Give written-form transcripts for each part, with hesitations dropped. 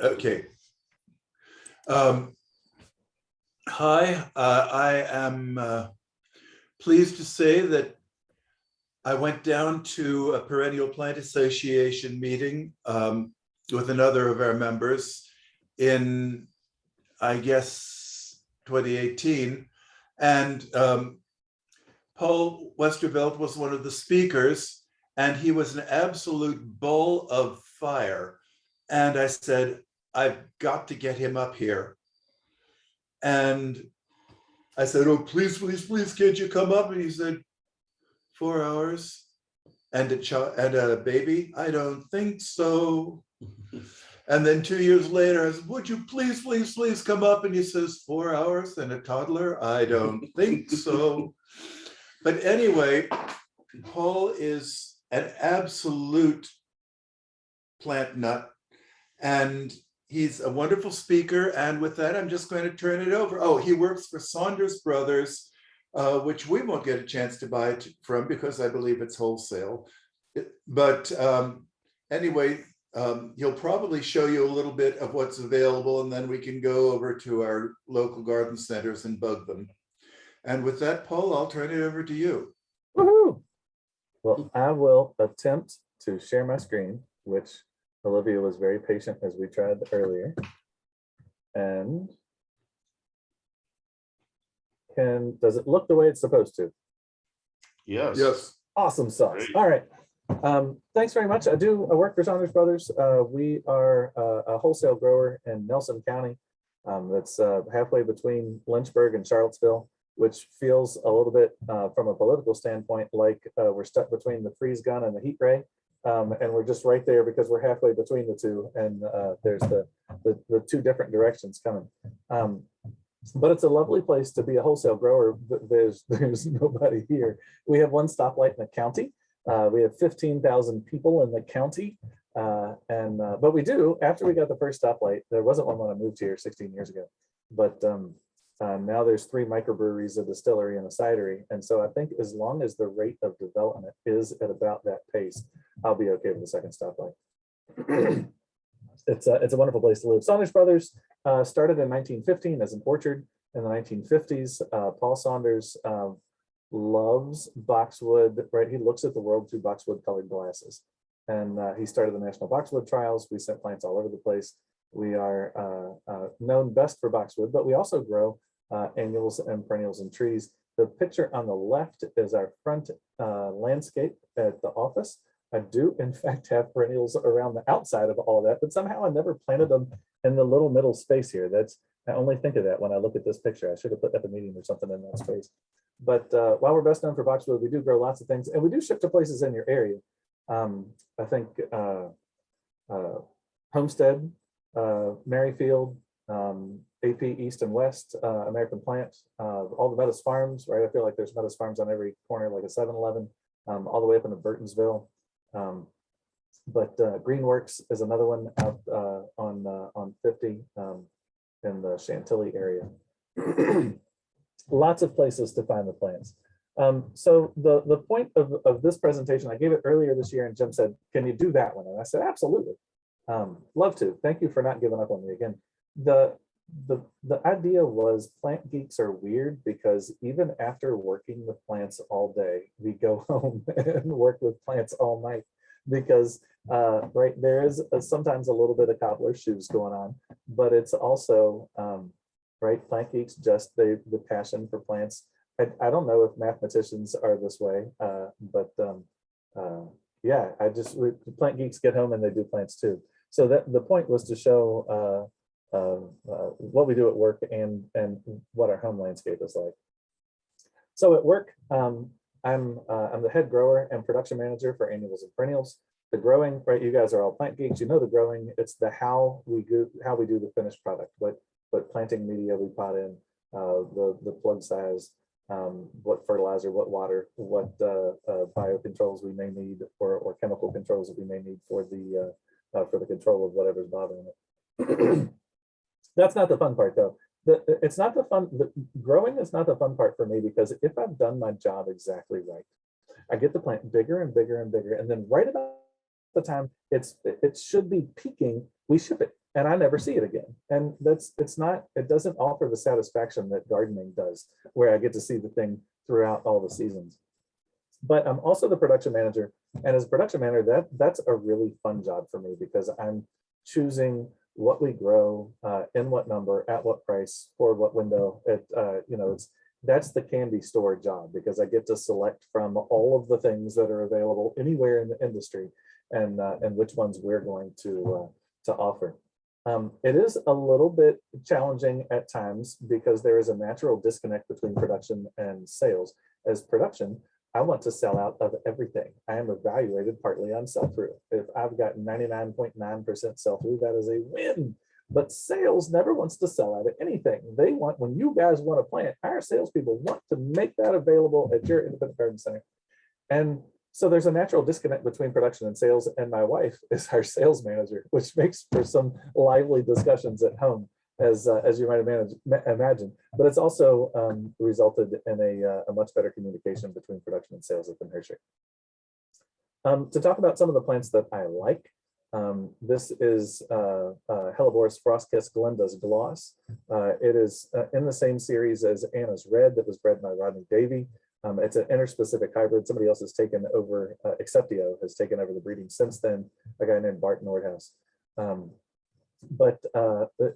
Okay. Hi, I am pleased to say that I went down to a Perennial Plant Association meeting with another of our members in, I guess, 2018. And Paul Westervelt was one of the speakers, and he was an absolute bull of fire. And I said, I've got to get him up here. And I said, oh, please, please, please, can't you come up? And he said, 4 hours and a baby? I don't think so. And then 2 years later, I said, would you please, please, please come up? And he says, 4 hours and a toddler? I don't think so. But anyway, Paul is an absolute plant nut. And he's a wonderful speaker. And with that, I'm just going to turn it over. Oh, he works for Saunders Brothers, which we won't get a chance to buy from because I believe it's wholesale. But anyway, he'll probably show you a little bit of what's available, and then we can go over to our local garden centers and bug them. And with that, Paul, I'll turn it over to you. Woohoo! Well, I will attempt to share my screen, which Olivia was very patient as we tried earlier. And does it look the way it's supposed to? Yes. Yes. Awesome sauce. Great. All right. Thanks very much. I work for Saunders Brothers. We are a wholesale grower in Nelson County. That's halfway between Lynchburg and Charlottesville, which feels a little bit from a political standpoint like we're stuck between the freeze gun and the heat ray. And we're just right there because we're halfway between the two, and there's the two different directions coming. But it's a lovely place to be a wholesale grower. There's nobody here. We have one stoplight in the county. We have 15,000 people in the county. But we do, after we got the first stoplight, there wasn't one when I moved here 16 years ago. But now there's 3 microbreweries, a distillery, and a cidery. And so I think as long as the rate of development is at about that pace, I'll be okay with the second stoplight. It's a wonderful place to live. Saunders Brothers started in 1915 as an orchard. In the 1950s, Paul Saunders loves boxwood, right? He looks at the world through boxwood colored glasses. And he started the National Boxwood Trials. We sent plants all over the place. We are known best for boxwood, but we also grow annuals and perennials and trees. The picture on the left is our front landscape at the office. I do, in fact, have perennials around the outside of all that, but somehow I never planted them in the little middle space here. I only think of that when I look at this picture. I should have put epimedium or something in that space. But while we're best known for boxwood, we do grow lots of things, and we do ship to places in your area. I think Homestead, Merrifield, AP East and West, American Plant, all the Meadows Farms, right? I feel like there's Meadows Farms on every corner, like a 7-Eleven, all the way up into Burtonsville. But Greenworks is another one out on 50 in the Chantilly area. Lots of places to find the plants. So the point of this presentation, I gave it earlier this year, and Jim said, can you do that one? And I said, absolutely. Love to. Thank you for not giving up on me again. The idea was plant geeks are weird because even after working with plants all day, we go home and work with plants all night because right, there is sometimes a little bit of cobbler's shoes going on, but it's also right, plant geeks, just the passion for plants. I don't know if mathematicians are this way, but yeah, plant geeks get home and they do plants too. So the point was to show what we do at work and what our home landscape is like. So at work, I'm the head grower and production manager for annuals and perennials. The growing, right? You guys are all plant geeks. You know the growing. It's the how we do the finished product. What planting media we pot in, the plug size, what fertilizer, what water, what biocontrols we may need, or chemical controls that we may need for the control of whatever's bothering it. That's not the fun part, though. It's not the fun. Growing is not the fun part for me, because if I've done my job exactly right, I get the plant bigger and bigger and bigger, and then right about the time it should be peaking, we ship it. and I never see it again. And it doesn't offer the satisfaction that gardening does, where I get to see the thing throughout all the seasons. But I'm also the production manager. And as a production manager, that's a really fun job for me, because I'm choosing what we grow, in what number, at what price, for what window. That's the candy store job, because I get to select from all of the things that are available anywhere in the industry, and which ones we're going to offer. It is a little bit challenging at times, because there is a natural disconnect between production and sales. As production, I want to sell out of everything. I am evaluated partly on sell-through. If I've got 99.9% sell-through, that is a win. But sales never wants to sell out of anything. They want, when you guys want to plant, our salespeople want to make that available at your independent garden center. And so there's a natural disconnect between production and sales, and my wife is our sales manager, which makes for some lively discussions at home, as you might imagine. But it's also resulted in a much better communication between production and sales at the nursery. To talk about some of the plants that I like, this is Helleborus Frostkiss Glenda's Gloss. It is in the same series as Anna's Red that was bred by Rodney Davey. It's an interspecific hybrid. Somebody else has taken over, Acceptio has taken over the breeding since then, a guy named Bart Nordhaus. But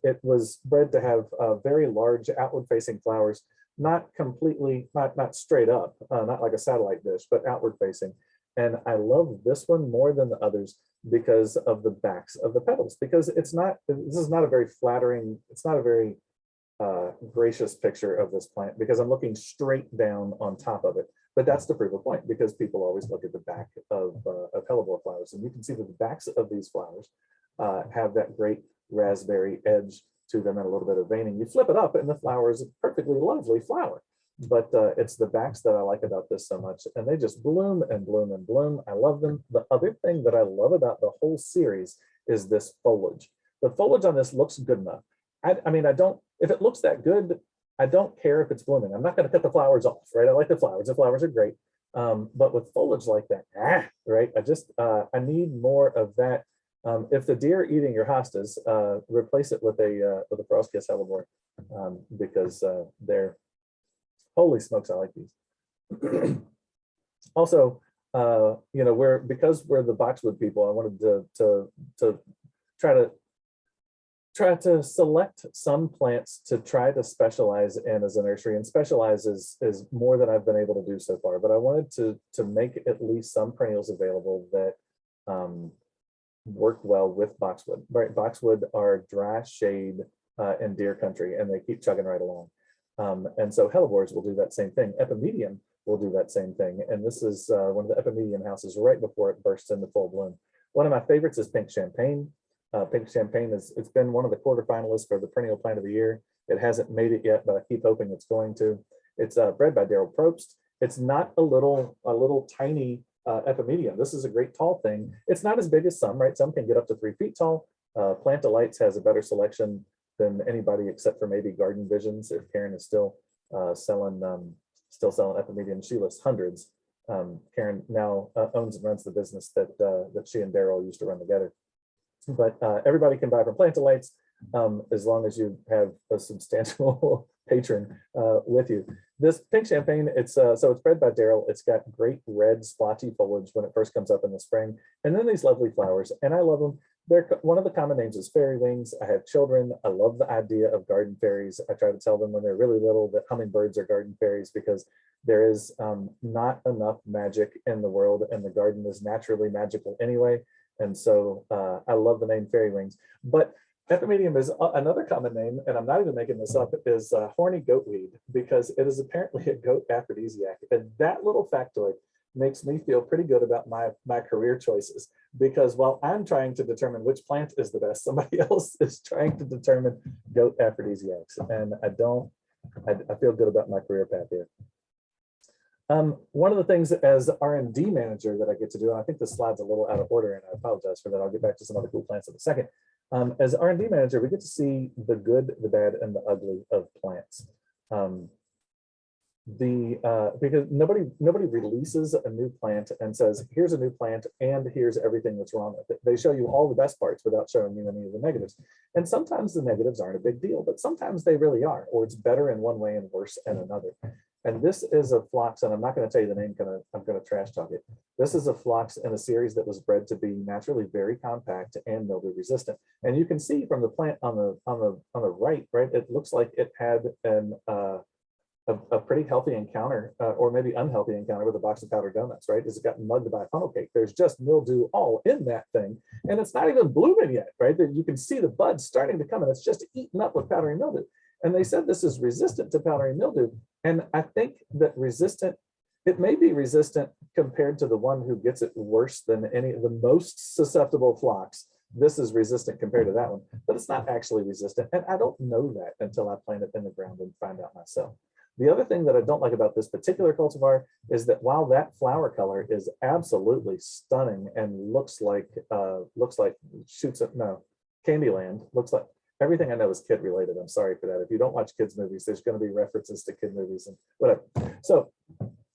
it was bred to have very large outward-facing flowers, not completely, not straight up, not like a satellite dish, but outward-facing. And I love this one more than the others because of the backs of the petals, because this is not a very flattering, it's not a very gracious picture of this plant, because I'm looking straight down on top of it. But that's to prove a point, because people always look at the back of hellebore flowers, and you can see that the backs of these flowers have that great raspberry edge to them and a little bit of veining. You flip it up and the flower is a perfectly lovely flower. But it's the backs that I like about this so much, and they just bloom and bloom and bloom. I love them. The other thing that I love about the whole series is this foliage. The foliage on this looks good enough. I mean, if it looks that good, I don't care if it's blooming. I'm not going to cut the flowers off, right? I like the flowers. The flowers are great. But with foliage like that, right? I need more of that. If the deer are eating your hostas, replace it with a Frostkiss hellebore, because they're, holy smokes, I like these. Also, because we're the Boxwood people, I wanted to try to select some plants to try to specialize in as a nursery, and specialize is more than I've been able to do so far. But I wanted to make at least some perennials available that work well with boxwood. Right, boxwood are dry shade in deer country, and they keep chugging right along. And so hellebores will do that same thing. Epimedium will do that same thing. And this is one of the epimedium houses right before it bursts into full bloom. One of my favorites is Pink Champagne. Pink Champagne it's been one of the quarterfinalists for the perennial plant of the year. It hasn't made it yet, but I keep hoping it's going to. It's bred by Daryl Probst. It's not a little tiny epimedium. This is a great tall thing. It's not as big as some, right? Some can get up to 3 feet tall. Plant-A-Lights has a better selection than anybody except for maybe Garden Visions, if Karen is still selling epimedium. She lists hundreds. Karen now owns and runs the business that she and Daryl used to run together. But everybody can buy from Plant-A-Lights as long as you have a substantial patron with you. This Pink Champagne, it's bred by Daryl. It's got great red splotchy foliage when it first comes up in the spring, and then these lovely flowers, and I love them. One of the common names is fairy wings. I have children. I love the idea of garden fairies. I try to tell them when they're really little that hummingbirds are garden fairies, because there is not enough magic in the world, and the garden is naturally magical anyway. And so I love the name fairy wings. But epimedium is another common name, and I'm not even making this up, is horny goatweed, because it is apparently a goat aphrodisiac. And that little factoid makes me feel pretty good about my career choices, because while I'm trying to determine which plant is the best, somebody else is trying to determine goat aphrodisiacs. And I feel good about my career path here. One of the things as R&D manager that I get to do, and I think this slide's a little out of order, and I apologize for that. I'll get back to some other cool plants in a second. As R&D manager, we get to see the good, the bad, and the ugly of plants. because nobody releases a new plant and says, here's a new plant and here's everything that's wrong with it. They show you all the best parts without showing you any of the negatives. And sometimes the negatives aren't a big deal, but sometimes they really are, or it's better in one way and worse in another. And this is a phlox, and I'm not going to tell you the name, I'm going to trash talk it. This is a phlox in a series that was bred to be naturally very compact and mildew resistant. And you can see from the plant on the right, it looks like it had a pretty healthy encounter, or maybe unhealthy encounter with a box of powdered donuts, right? As it got mugged by funnel cake. There's just mildew all in that thing, and it's not even blooming yet, right? You can see the buds starting to come, and it's just eaten up with powdery mildew. And they said this is resistant to powdery mildew, and I think that it may be resistant compared to the one who gets it worse than any of the most susceptible phlox. This is resistant compared to that one, but it's not actually resistant, and I don't know that until I plant it in the ground and find out myself. The other thing that I don't like about this particular cultivar is that while that flower color is absolutely stunning and looks like Candyland, looks like everything I know is kid related. I'm sorry for that. If you don't watch kids movies, there's going to be references to kid movies and whatever. So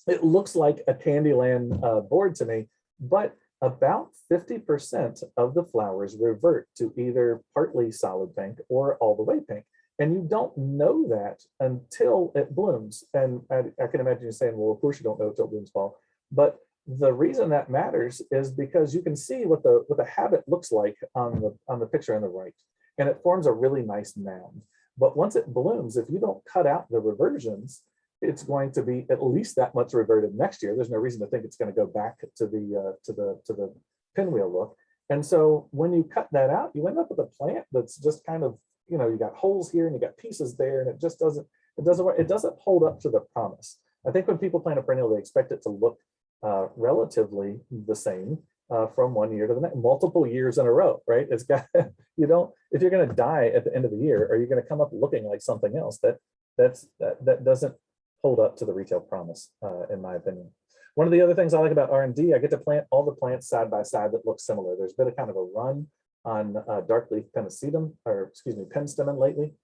it looks like a Candyland board to me, but about 50% of the flowers revert to either partly solid pink or all the way pink. And you don't know that until it blooms. And I can imagine you saying, well, of course you don't know until it blooms, Paul. But the reason that matters is because you can see what the habit looks like on the picture on the right. And it forms a really nice mound. But once it blooms, if you don't cut out the reversions, it's going to be at least that much reverted next year. There's no reason to think it's going to go back to the pinwheel look. And so when you cut that out, you end up with a plant that's just kind of, you got holes here and you got pieces there, and it just doesn't hold up to the promise. I think when people plant a perennial, they expect it to look relatively the same from one year to the next, multiple years in a row, right? It's got, if you're going to die at the end of the year, are you going to come up looking like something else? That doesn't hold up to the retail promise, in my opinion. One of the other things I like about R&D, I get to plant all the plants side by side that look similar. There's been a kind of a run on dark leaf Penstemon lately.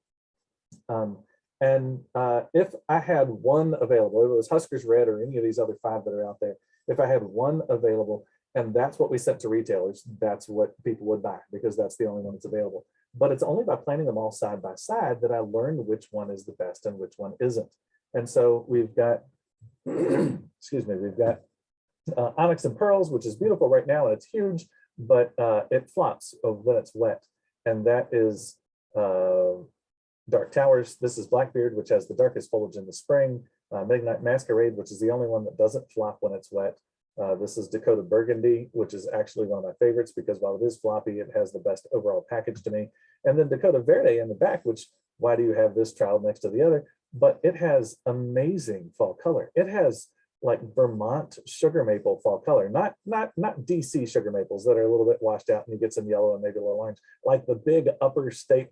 If I had one available, if it was Huskers Red or any of these other 5 that are out there, if I had one available, and that's what we sent to retailers, that's what people would buy because that's the only one that's available. But it's only by planting them all side by side that I learned which one is the best and which one isn't. And so we've got, we've got Onyx and Pearls, which is beautiful right now, and it's huge, but it flops when it's wet. And that is Dark Towers. This is Blackbeard, which has the darkest foliage in the spring. Midnight Masquerade, which is the only one that doesn't flop when it's wet. This is Dakota Burgundy, which is actually one of my favorites because while it is floppy, it has the best overall package to me. And then Dakota Verde in the back, which, why do you have this child next to the other? But it has amazing fall color. It has like Vermont sugar maple fall color, not DC sugar maples that are a little bit washed out and you get some yellow and maybe a little orange, like the big upstate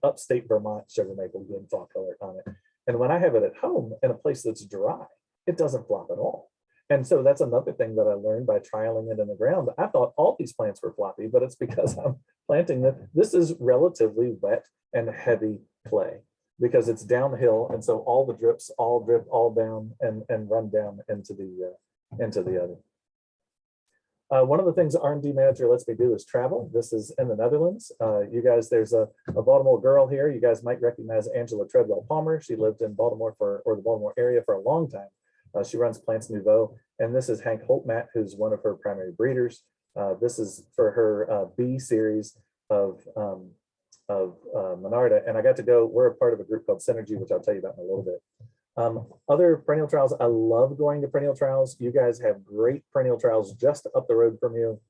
Vermont sugar maple good fall color on it. And when I have it at home in a place that's dry, it doesn't flop at all. And so that's another thing that I learned by trialing it in the ground. I thought all these plants were floppy, but it's because I'm planting them. This is relatively wet and heavy clay because it's downhill. And so all the drips all drip all down and run down into the other. One of the things R&D manager lets me do is travel. This is in the Netherlands. You guys, there's a Baltimore girl here. You guys might recognize Angela Treadwell Palmer. She lived in Baltimore or the Baltimore area for a long time. She runs Plants Nouveau, and this is Hank Holtmatt, who's one of her primary breeders. This is for her B series of Monarda, and I got to go. We're a part of a group called Synergy, which I'll tell you about in a little bit. Other perennial trials, I love going to perennial trials. You guys have great perennial trials just up the road from you,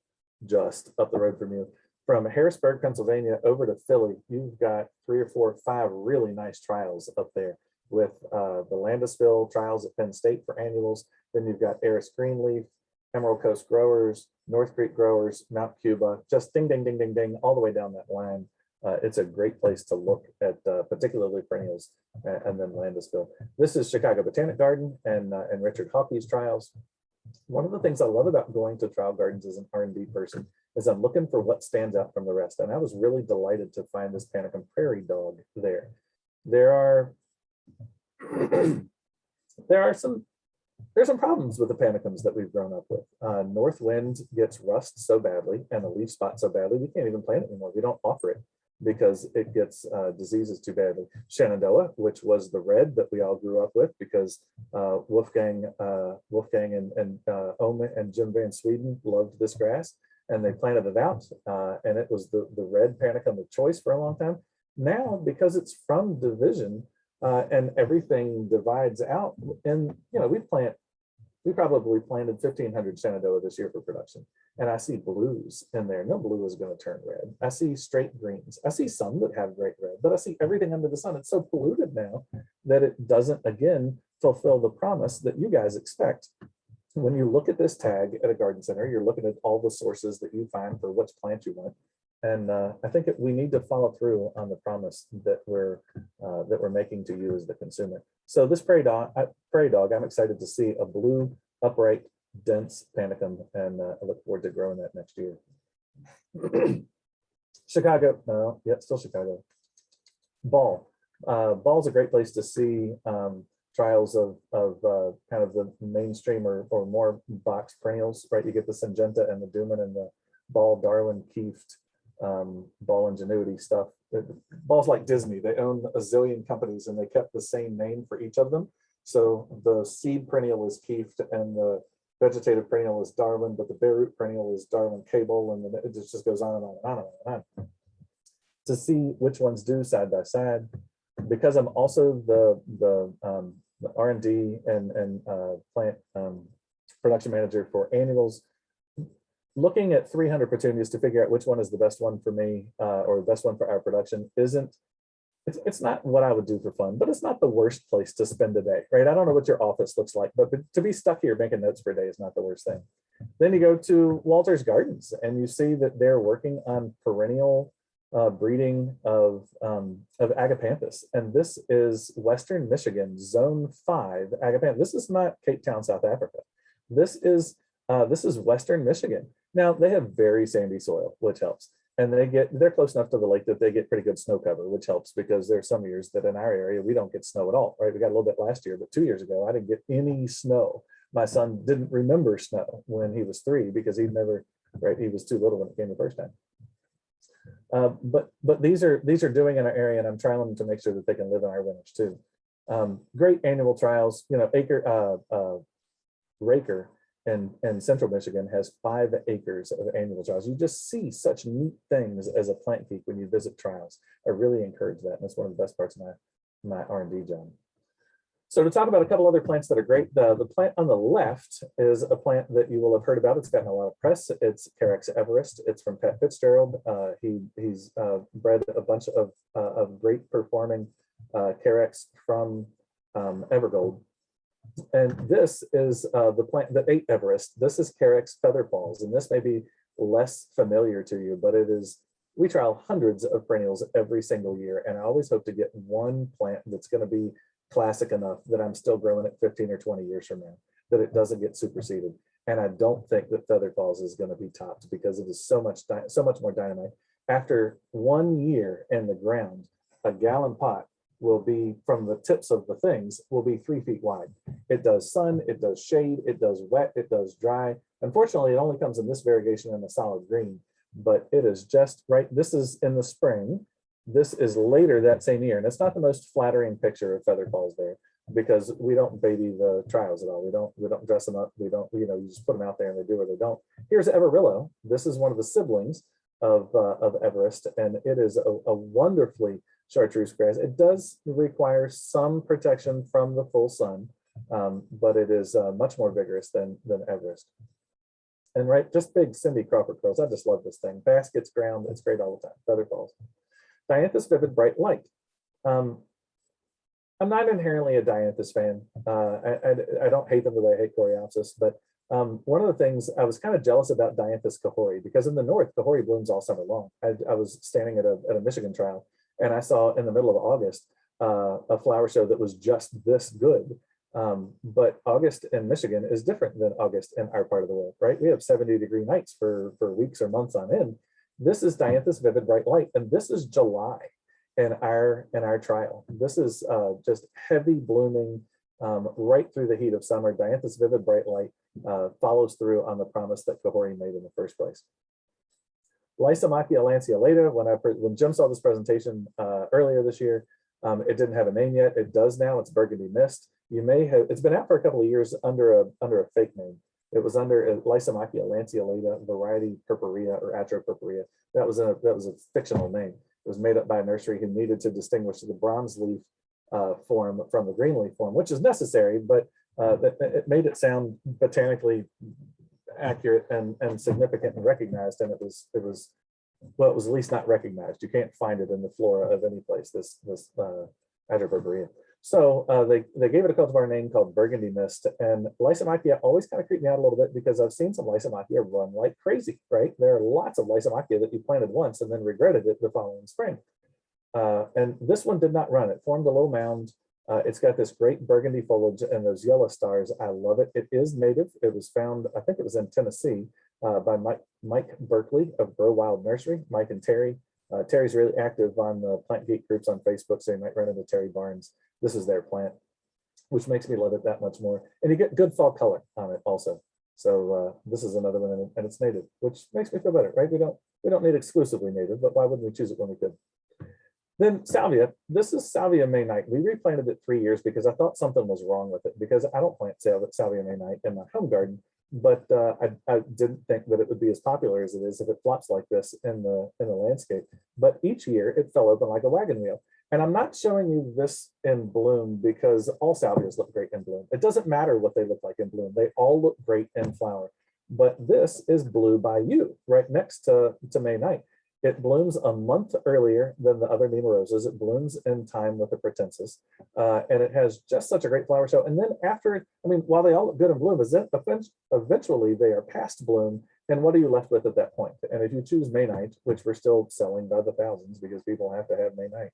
From Harrisburg, Pennsylvania over to Philly, you've got 3 or 4 or 5 really nice trials up there with the Landisville trials at Penn State for annuals. Then you've got Eris Greenleaf, Emerald Coast Growers, North Creek Growers, Mount Cuba, just ding, ding, ding, ding, ding, all the way down that line. It's a great place to look at particularly perennials and then Landisville. This is Chicago Botanic Garden and Richard Hawkey's trials. One of the things I love about going to trial gardens as an R&D person is I'm looking for what stands out from the rest. And I was really delighted to find this Panicum Prairie Dog there. There are some There's some problems with the panicums that we've grown up with. North wind gets rust so badly and the leaf spot so badly, we can't even plant it anymore. We don't offer it because it gets diseases too badly. Shenandoah, which was the red that we all grew up with because Wolfgang and Omen and Jim Van Sweden loved this grass and they planted it out and it was the red panicum of choice for a long time. Now, because it's from division and everything divides out, and we probably planted 1,500 Shenandoah this year for production. And I see blues in there. No blue is going to turn red. I see straight greens. I see some that have great red, but I see everything under the sun. It's so polluted now that it doesn't, again, fulfill the promise that you guys expect. When you look at this tag at a garden center, you're looking at all the sources that you find for which plant you want. And I think we need to follow through on the promise that we're making to you as the consumer. So this prairie dog, I'm excited to see a blue, upright, dense panicum, and I look forward to growing that next year. Chicago, still Chicago. Ball. Ball's a great place to see trials of kind of the mainstream or more box perennials, right? You get the Syngenta and the Duman and the Ball, Darwin, Kieft, Ball Ingenuity stuff. Ball's like Disney. They own a zillion companies and they kept the same name for each of them. So the seed perennial is Kieft and the vegetative perennial is Darwin, but the bare root perennial is Darwin Cable, and then it just goes on and on and on and on. To see which ones do side by side, because I'm also the R&D and plant production manager for annuals, looking at 300 petunias to figure out which one is the best one for me or the best one for our production it's not what I would do for fun, but it's not the worst place to spend a day, right? I don't know what your office looks like, but to be stuck here making notes for a day is not the worst thing. Then you go to Walter's Gardens and you see that they're working on perennial breeding of Agapanthus. And this is Western Michigan, Zone 5 Agapanthus. This is not Cape Town, South Africa. This is Western Michigan. Now they have very sandy soil, which helps. And they're close enough to the lake that they get pretty good snow cover, which helps because there are some years that in our area, we don't get snow at all, right? We got a little bit last year, but 2 years ago, I didn't get any snow. My son didn't remember snow when he was 3 because he was too little when it came the first time. But these are doing in our area, and I'm trialing them to make sure that they can live in our winters too. Great annual trials, Raker and Central Michigan has 5 acres of annual trials. You just see such neat things as a plant geek when you visit trials. I really encourage that, and that's one of the best parts of my R&D job. So to talk about a couple other plants that are great, the plant on the left is a plant that you will have heard about. It's gotten a lot of press. It's Terex Everest. It's from Pat Fitzgerald. He's bred a bunch of great performing Terex from Evergold. And this is the plant that ate Everest. This is Terex Featherfalls, and this may be less familiar to you, but we trial hundreds of perennials every single year, and I always hope to get one plant that's going to be classic enough that I'm still growing it 15 or 20 years from now, that it doesn't get superseded. And I don't think that Featherfalls is going to be topped because it is so much more dynamite. After 1 year in the ground, a gallon pot will be, from the tips of the things, will be 3 feet wide. It does sun, it does shade, it does wet, it does dry. Unfortunately, it only comes in this variegation in a solid green, but it is just right. This is in the spring. This is later that same year. And it's not the most flattering picture of Featherfalls there because we don't baby the trials at all. We don't dress them up. We don't, you just put them out there and they do or they don't. Here's Everillo. This is one of the siblings of Everest, and it is a wonderfully chartreuse grass. It does require some protection from the full sun, but it is much more vigorous than Everest. And right, just big Cindy Crawford curls. I just love this thing. Baskets, ground, it's great all the time. Featherfalls. Dianthus Vivid Bright Light. I'm not inherently a Dianthus fan. I don't hate them the way I hate Coreopsis, but one of the things I was kind of jealous about Dianthus Cahori, because in the north, Cahori blooms all summer long. I was standing at a Michigan trial, and I saw in the middle of August a flower show that was just this good. But August in Michigan is different than August in our part of the world, right? We have 70-degree nights for weeks or months on end. This is Dianthus Vivid Bright Light, and this is July in our trial. This is just heavy blooming, right through the heat of summer. Dianthus vivid bright light follows through on the promise that Cahori made in the first place. Lysomachia lanceolata, when Jim saw this presentation earlier this year, it didn't have a name yet. It does now. It's Burgundy Mist. You may have, it's been out for a couple of years under a fake name. It was under Lysomachia lanceolata variety purpurea or atropurpurea. That was a fictional name. It was made up by a nursery who needed to distinguish the bronze leaf form from the green leaf form, which is necessary, but it made it sound botanically accurate and significant and recognized, and it was well, it was at least not recognized. You can't find it in the flora of any place, this atropurpurea. So they gave it a cultivar name called Burgundy Mist, and Lysomachia always kind of creeped me out a little bit because I've seen some Lysomachia run like crazy, right? There are lots of Lysomachia that you planted once and then regretted it the following spring. And this one did not run. It formed a little mound. It's got this great burgundy foliage and those yellow stars. I love it. It is native. It was found, I think it was in Tennessee, by Mike Berkeley of Grow Wild Nursery, Mike and Terry. Terry's really active on the plant geek groups on Facebook, so you might run into Terry Barnes. This is their plant, which makes me love it that much more. And you get good fall color on it also. So this is another one, and it's native, which makes me feel better, right? We don't need exclusively native, but why wouldn't we choose it when we could? Then salvia. This is Salvia May Night. We replanted it 3 years because I thought something was wrong with it, because I don't plant Salvia May Night in my home garden, but I didn't think that it would be as popular as it is if it flops like this in the landscape. But each year it fell open like a wagon wheel. And I'm not showing you this in bloom because all salvias look great in bloom. It doesn't matter what they look like in bloom. They all look great in flower. But this is Blue Bayou, right next to May Night. It blooms a month earlier than the other Nemorosas. It blooms in time with the Pratensis, and it has just such a great flower show. And then after, I mean, while they all look good in bloom, eventually they are past bloom. And what are you left with at that point? And if you choose May Night, which we're still selling by the thousands because people have to have May Night,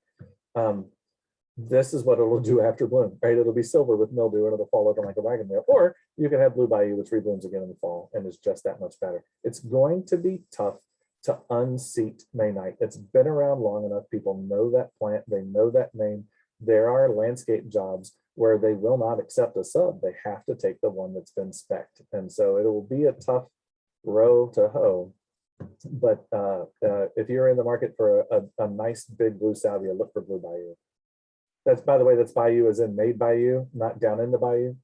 this is what it'll do after bloom, right? It'll be silver with mildew and it'll fall over like a wagon wheel. Or you can have Blue Bayou, which reblooms again in the fall and is just that much better. It's going to be tough to unseat May Night. It's been around long enough. People know that plant. They know that name. There are landscape jobs where they will not accept a sub. They have to take the one that's been spec'd. And so it will be a tough row to hoe. But if you're in the market for a nice big blue salvia, look for Blue Bayou. That's, by the way, that's Bayou as in made by you, not down in the bayou.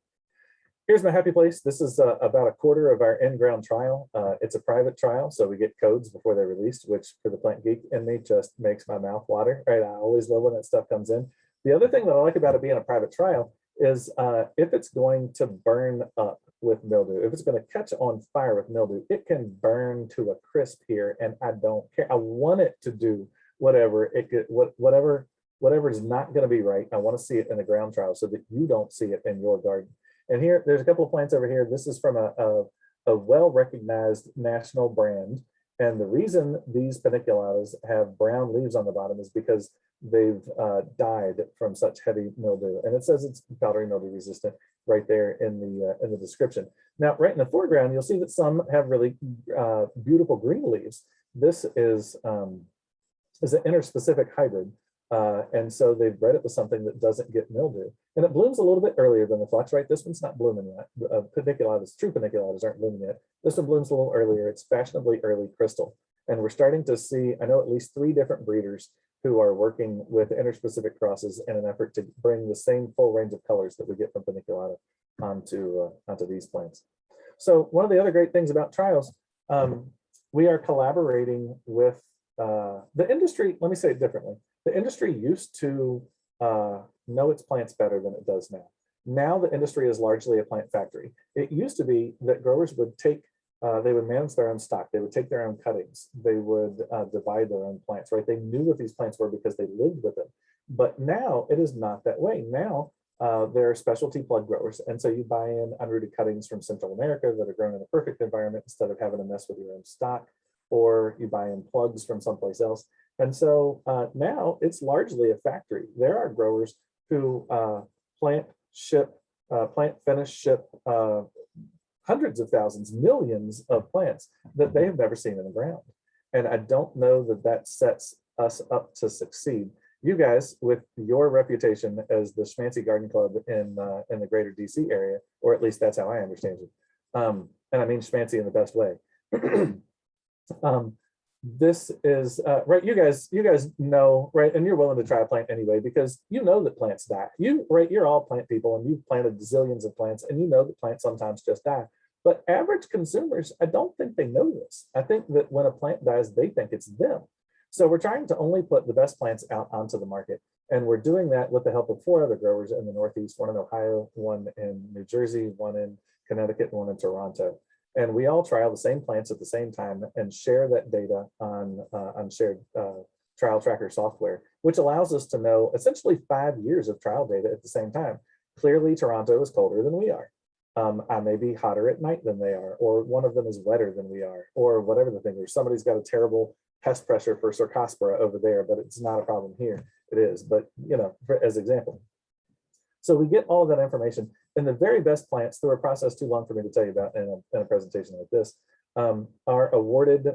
Here's my happy place. This is about a quarter of our in-ground trial. It's a private trial, so we get codes before they're released, which for the plant geek in me just makes my mouth water, right? I always love when that stuff comes in. The other thing that I like about it being a private trial is if it's going to burn up with mildew, if it's going to catch on fire with mildew, it can burn to a crisp here, and I don't care. I want it to do whatever whatever is not going to be right. I want to see it in a ground trial so that you don't see it in your garden. And here, there's a couple of plants over here. This is from a well-recognized national brand. And the reason these paniculatas have brown leaves on the bottom is because they've died from such heavy mildew. And it says it's powdery mildew resistant right there in the description. Now, right in the foreground, you'll see that some have really beautiful green leaves. This is an interspecific hybrid. And so they've bred it with something that doesn't get mildew. And it blooms a little bit earlier than the phlox, right? This one's not blooming yet. Paniculatas, true paniculatas aren't blooming yet. This one blooms a little earlier. It's fashionably early crystal. And we're starting to see, I know at least 3 different breeders who are working with interspecific crosses in an effort to bring the same full range of colors that we get from paniculata onto these plants. So one of the other great things about trials, we are collaborating with the industry. Let me say it differently. The industry used to know its plants better than it does now. Now the industry is largely a plant factory. It used to be that growers would take, they would manage their own stock. They would take their own cuttings. They would divide their own plants, right? They knew what these plants were because they lived with them. But now it is not that way. Now there are specialty plug growers. And so you buy in unrooted cuttings from Central America that are grown in a perfect environment instead of having to mess with your own stock, or you buy in plugs from someplace else. And so now it's largely a factory. There are growers who plant, finish, ship hundreds of thousands, millions of plants that they have never seen in the ground. And I don't know that that sets us up to succeed. You guys, with your reputation as the schmancy garden club in the greater DC area, or at least that's how I understand it, and I mean schmancy in the best way. This is right. You guys know, right, and you're willing to try a plant anyway because you know that plants die. You're all plant people, and you've planted zillions of plants, and you know that plants sometimes just die. But average consumers, I don't think they know this. I think that when a plant dies, they think it's them. So we're trying to only put the best plants out onto the market, and we're doing that with the help of 4 other growers in the Northeast: one in Ohio, one in New Jersey, one in Connecticut, and one in Toronto. And we all trial the same plants at the same time and share that data on shared trial tracker software, which allows us to know essentially 5 years of trial data at the same time. Clearly, Toronto is colder than we are. I may be hotter at night than they are, or one of them is wetter than we are, or whatever the thing is. Somebody's got a terrible pest pressure for Cercospora over there, but it's not a problem here. It is, but as example. So we get all of that information, and the very best plants, through a process too long for me to tell you about in a presentation like this, are awarded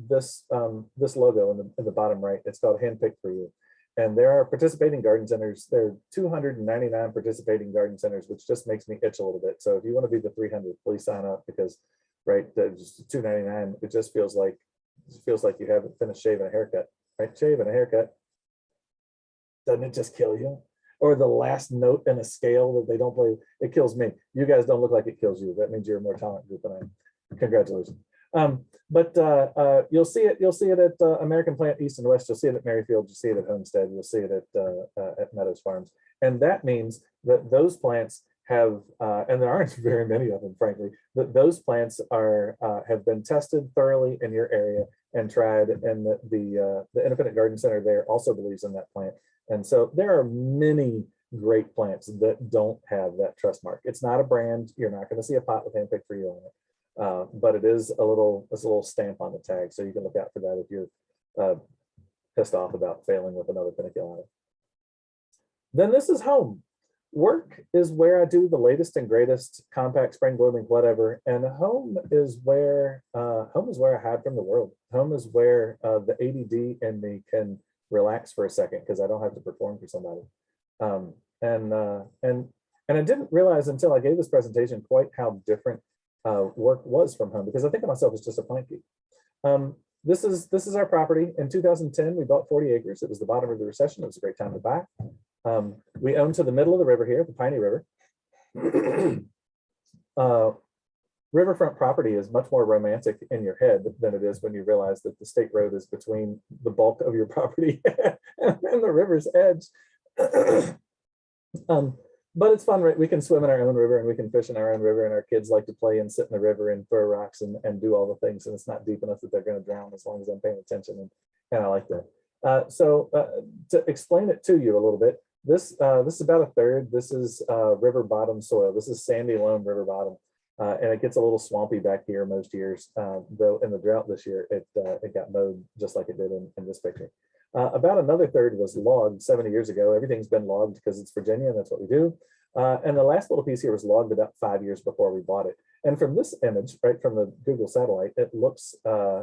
this logo in the bottom right. It's called Handpicked for You. And there are participating garden centers. There are 299 participating garden centers, which just makes me itch a little bit. So if you want to be the 300, please sign up, because just 299, it just feels like you haven't finished shaving a haircut, right? Shaving a haircut, doesn't it just kill you? Or the last note in a scale that they don't play, it kills me. You guys don't look like it kills you. That means you're a more tolerant group than I am. Congratulations. But you'll see it at American Plant East and West. You'll see it at Merrifield. You'll see it at Homestead. You'll see it at Meadows Farms. And that means that those plants have, and there aren't very many of them, frankly, that those plants have been tested thoroughly in your area and tried, and the Independent Garden Center there also believes in that plant. And so there are many great plants that don't have that trust mark. It's not a brand. You're not going to see a pot with Handpicked for You on it, but it is a little stamp on the tag, so you can look out for that if you're pissed off about failing with another paniculata. Then this is home. Work is where I do the latest and greatest compact spring blooming whatever, and home is where I hide from the world. Home is where the ADD in me can relax for a second, because I don't have to perform for somebody. And I didn't realize until I gave this presentation quite how different work was from home, because I think of myself as just a plant geek. This is our property. In 2010, we bought 40 acres. It was the bottom of the recession. It was a great time to buy. We own to the middle of the river here, the Piney River. Riverfront property is much more romantic in your head than it is when you realize that the state road is between the bulk of your property and the river's edge. But it's fun, right? We can swim in our own river and we can fish in our own river, and our kids like to play and sit in the river and throw rocks and do all the things. And it's not deep enough that they're going to drown, as long as I'm paying attention. And I like that. So to explain it to you a little bit, this is about a third. This is river bottom soil. This is sandy loam river bottom. And it gets a little swampy back here most years, though in the drought this year, it got mowed just like it did in this picture. About another third was logged 70 years ago. Everything's been logged because it's Virginia, and that's what we do. And the last little piece here was logged about 5 years before we bought it. And from this image, right from the Google satellite, it looks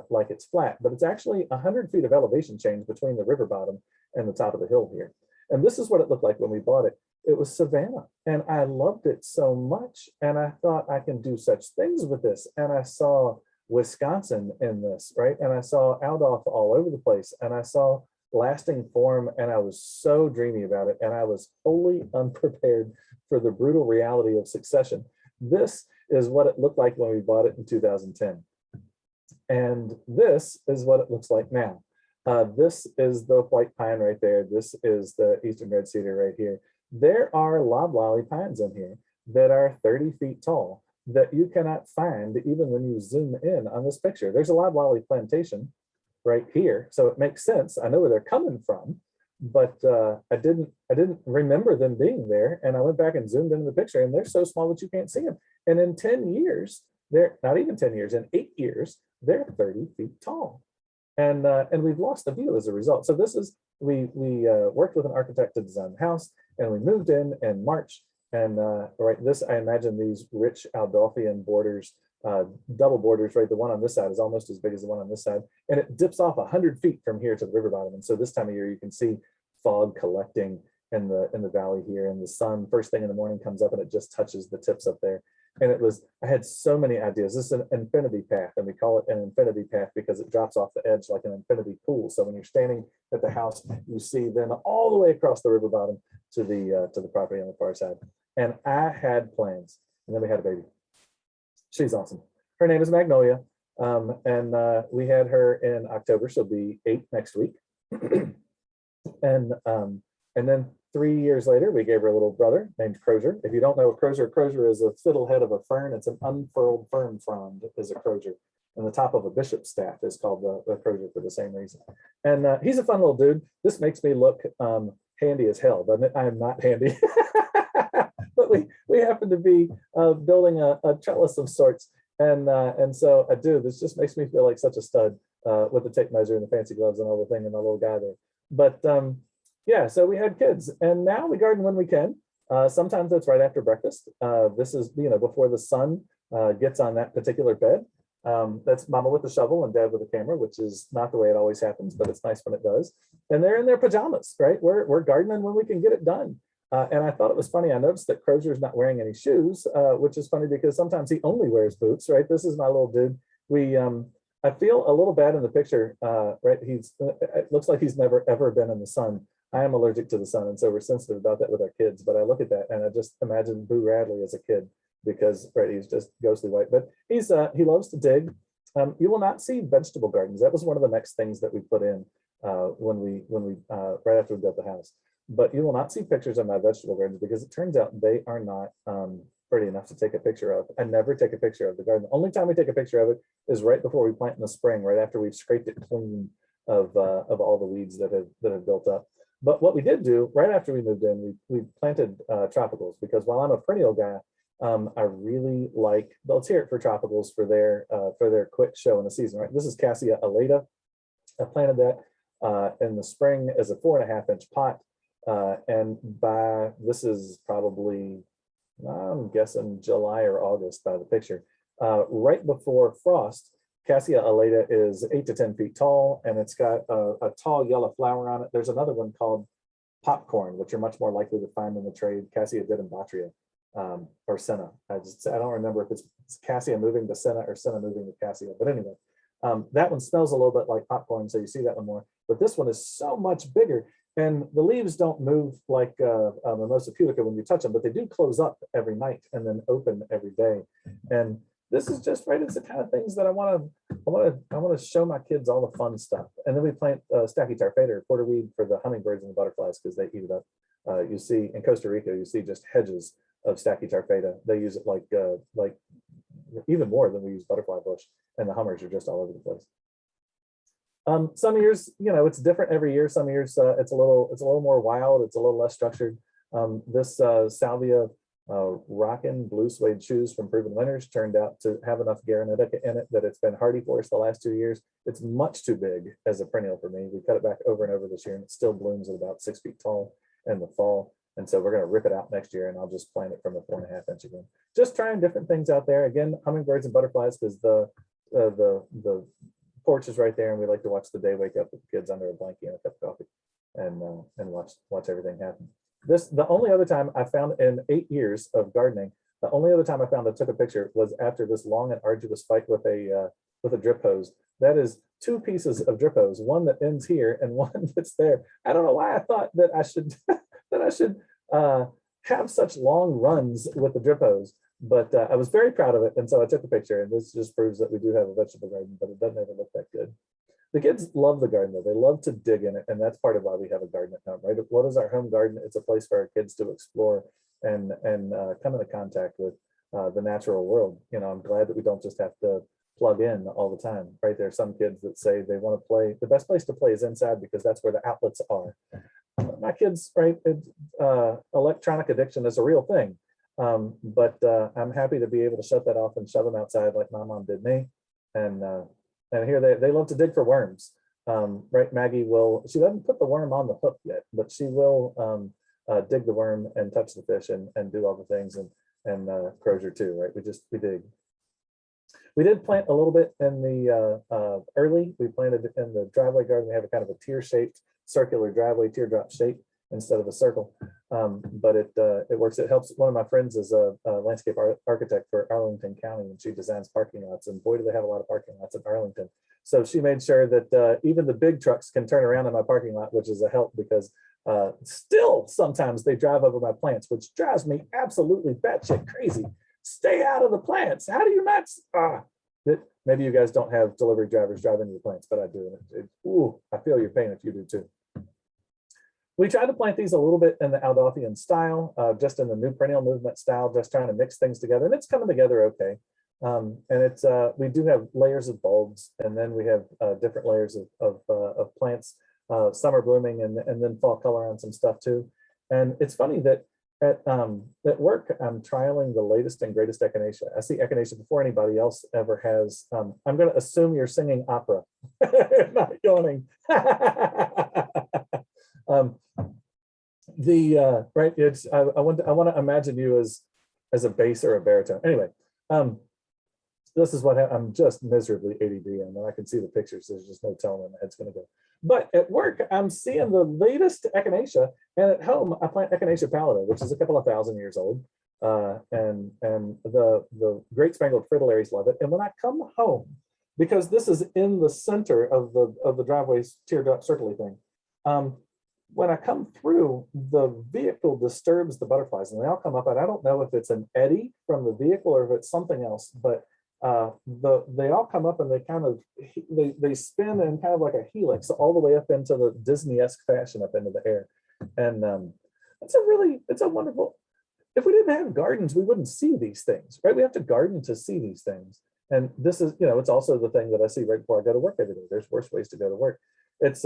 like it's flat, but it's actually 100 feet of elevation change between the river bottom and the top of the hill here. And this is what it looked like when we bought it. It was savanna, and I loved it so much. And I thought, I can do such things with this. And I saw Wisconsin in this, right? And I saw Aldorf all over the place, and I saw lasting form, and I was so dreamy about it. And I was wholly unprepared for the brutal reality of succession. This is what it looked like when we bought it in 2010. And this is what it looks like now. This is the white pine right there. This is the eastern red cedar right here. There are loblolly pines in here that are 30 feet tall that you cannot find even when you zoom in on this picture. There's a loblolly plantation right here, so it makes sense. I know where they're coming from, but I didn't remember them being there. And I went back and zoomed into the picture, and they're so small that you can't see them. And in 10 years, they're not even 10 years, in 8 years, they're 30 feet tall. And we've lost the view as a result. So this is, we worked with an architect to design the house, and we moved in March. And right, this, I imagine these rich Aldorfian borders, double borders, right? The one on this side is almost as big as the one on this side, and it dips off 100 feet from here to the river bottom. And so this time of year, you can see fog collecting in the valley here, and the sun first thing in the morning comes up and it just touches the tips up there. And I had so many ideas. This is an infinity path, and we call it an infinity path because it drops off the edge like an infinity pool. So when you're standing at the house, you see then all the way across the river bottom to the property on the far side. And I had plans, and then we had a baby. She's awesome. Her name is Magnolia, and we had her in October. She'll be 8 next week, and then 3 years later, we gave her a little brother named Crozier. If you don't know what Crozier is a fiddlehead of a fern. It's an unfurled fern frond is a Crozier. And the top of a bishop's staff is called the Crozier for the same reason. And he's a fun little dude. This makes me look handy as hell, doesn't it? I am not handy. But we happen to be building a trellis of sorts. And so I do. This just makes me feel like such a stud with the tape measure and the fancy gloves and all the thing and the little guy there. But yeah, so we had kids, and now we garden when we can. Sometimes it's right after breakfast. This is, before the sun gets on that particular bed. That's mama with the shovel and dad with the camera, which is not the way it always happens, but it's nice when it does. And they're in their pajamas, right? We're gardening when we can get it done. And I thought it was funny. I noticed that Crozier's not wearing any shoes, which is funny because sometimes he only wears boots, right? This is my little dude. I feel a little bad in the picture, right? It looks like he's never ever been in the sun. I am allergic to the sun, and so we're sensitive about that with our kids. But I look at that and I just imagine Boo Radley as a kid because, right, he's just ghostly white. But he loves to dig. You will not see vegetable gardens. That was one of the next things that we put in when we right after we built the house. But you will not see pictures of my vegetable gardens because it turns out they are not pretty enough to take a picture of. I never take a picture of the garden. The only time we take a picture of it is right before we plant in the spring, right after we've scraped it clean of all the weeds that have built up. But what we did do right after we moved in, we planted tropicals because while I'm a perennial guy, I really like, let's hear it for tropicals for their quick show in the season, right? This is Cassia alata. I planted that in the spring as a 4.5-inch pot. And this is probably, I'm guessing July or August by the picture, right before frost. Cassia alata is 8 to 10 feet tall, and it's got a tall yellow flower on it. There's another one called popcorn, which you're much more likely to find in the trade, Cassia didymatria, or senna. I don't remember if it's Cassia moving to senna or senna moving to Cassia, but anyway, that one smells a little bit like popcorn, so you see that one more. But this one is so much bigger, and the leaves don't move like Mimosa pudica when you touch them, but they do close up every night and then open every day. And this is just right. It's the kind of things that I want to show my kids all the fun stuff. And then we plant Stachytarphaeda or porterweed for the hummingbirds and the butterflies because they eat it up. You see in Costa Rica, you see just hedges of Stachytarphaeda. They use it like even more than we use butterfly bush, and the hummers are just all over the place. Some years, it's different every year. Some years it's a little more wild. It's a little less structured. This salvia rockin' blue suede shoes from Proven Winners turned out to have enough Garanetica in it that it's been hardy for us the last 2 years. It's much too big as a perennial for me. We cut it back over and over this year, and it still blooms at about 6 feet tall in the fall. And so we're going to rip it out next year, and I'll just plant it from the 4.5-inch again. Just trying different things out there. Again, hummingbirds and butterflies because the porch is right there, and we like to watch the day wake up with the kids under a blanket and a cup of coffee, and watch everything happen. The only other time I found in 8 years of gardening, the only other time I found I took a picture was after this long and arduous fight with a drip hose. That is 2 pieces of drip hose, one that ends here and one that's there. I don't know why I thought that I should have such long runs with the drip hose, but I was very proud of it, and so I took a picture. And this just proves that we do have a vegetable garden, but it doesn't ever look that good. The kids love the garden though. They love to dig in it, and that's part of why we have a garden at home, right? What is our home garden? It's a place for our kids to explore and come into contact with the natural world. I'm glad that we don't just have to plug in all the time, right? There are some kids that say they want to play. The best place to play is inside because that's where the outlets are. My kids, right? Electronic addiction is a real thing, but I'm happy to be able to shut that off and shove them outside like my mom did me, and here they love to dig for worms. Right, Maggie she doesn't put the worm on the hook yet, but she will dig the worm and touch the fish and do all the things, and Crozier too, right? We dig. We did plant a little bit in the early. We planted in the driveway garden. We have a kind of a tear-shaped circular driveway, teardrop shape instead of a circle. But it works. It helps. One of my friends is a landscape architect for Arlington County, and she designs parking lots. And boy, do they have a lot of parking lots in Arlington. So she made sure that even the big trucks can turn around in my parking lot, which is a help because still sometimes they drive over my plants, which drives me absolutely batshit crazy. Stay out of the plants. How do you not? Maybe you guys don't have delivery drivers driving your plants, but I do. Ooh, I feel your pain if you do too. We tried to plant these a little bit in the Dolphian style, just in the new perennial movement style, just trying to mix things together, and it's coming together okay. And it's we do have layers of bulbs, and then we have different layers of plants, summer blooming, and then fall color on some stuff too. And it's funny that at work, I'm trialing the latest and greatest echinacea. I see echinacea before anybody else ever has. I'm going to assume you're singing opera, not yawning. Right. It's I want to imagine you as a bass or a baritone. Anyway, this is what I'm just miserably ADD, and I can see the pictures. There's just no telling where my head's going to go. But at work, I'm seeing the latest echinacea, and at home, I plant Echinacea pallida, which is a couple of thousand years old, and the great spangled fritillaries love it. And when I come home, because this is in the center of the driveway's teardrop circle thing, when I come through, the vehicle disturbs the butterflies, and they all come up. And I don't know if it's an eddy from the vehicle or if it's something else, but they all come up and they kind of they spin in kind of like a helix all the way up into the Disney-esque fashion up into the air. And it's a wonderful. If we didn't have gardens, we wouldn't see these things, right? We have to garden to see these things. And this is, it's also the thing that I see right before I go to work every day. There's worse ways to go to work. It's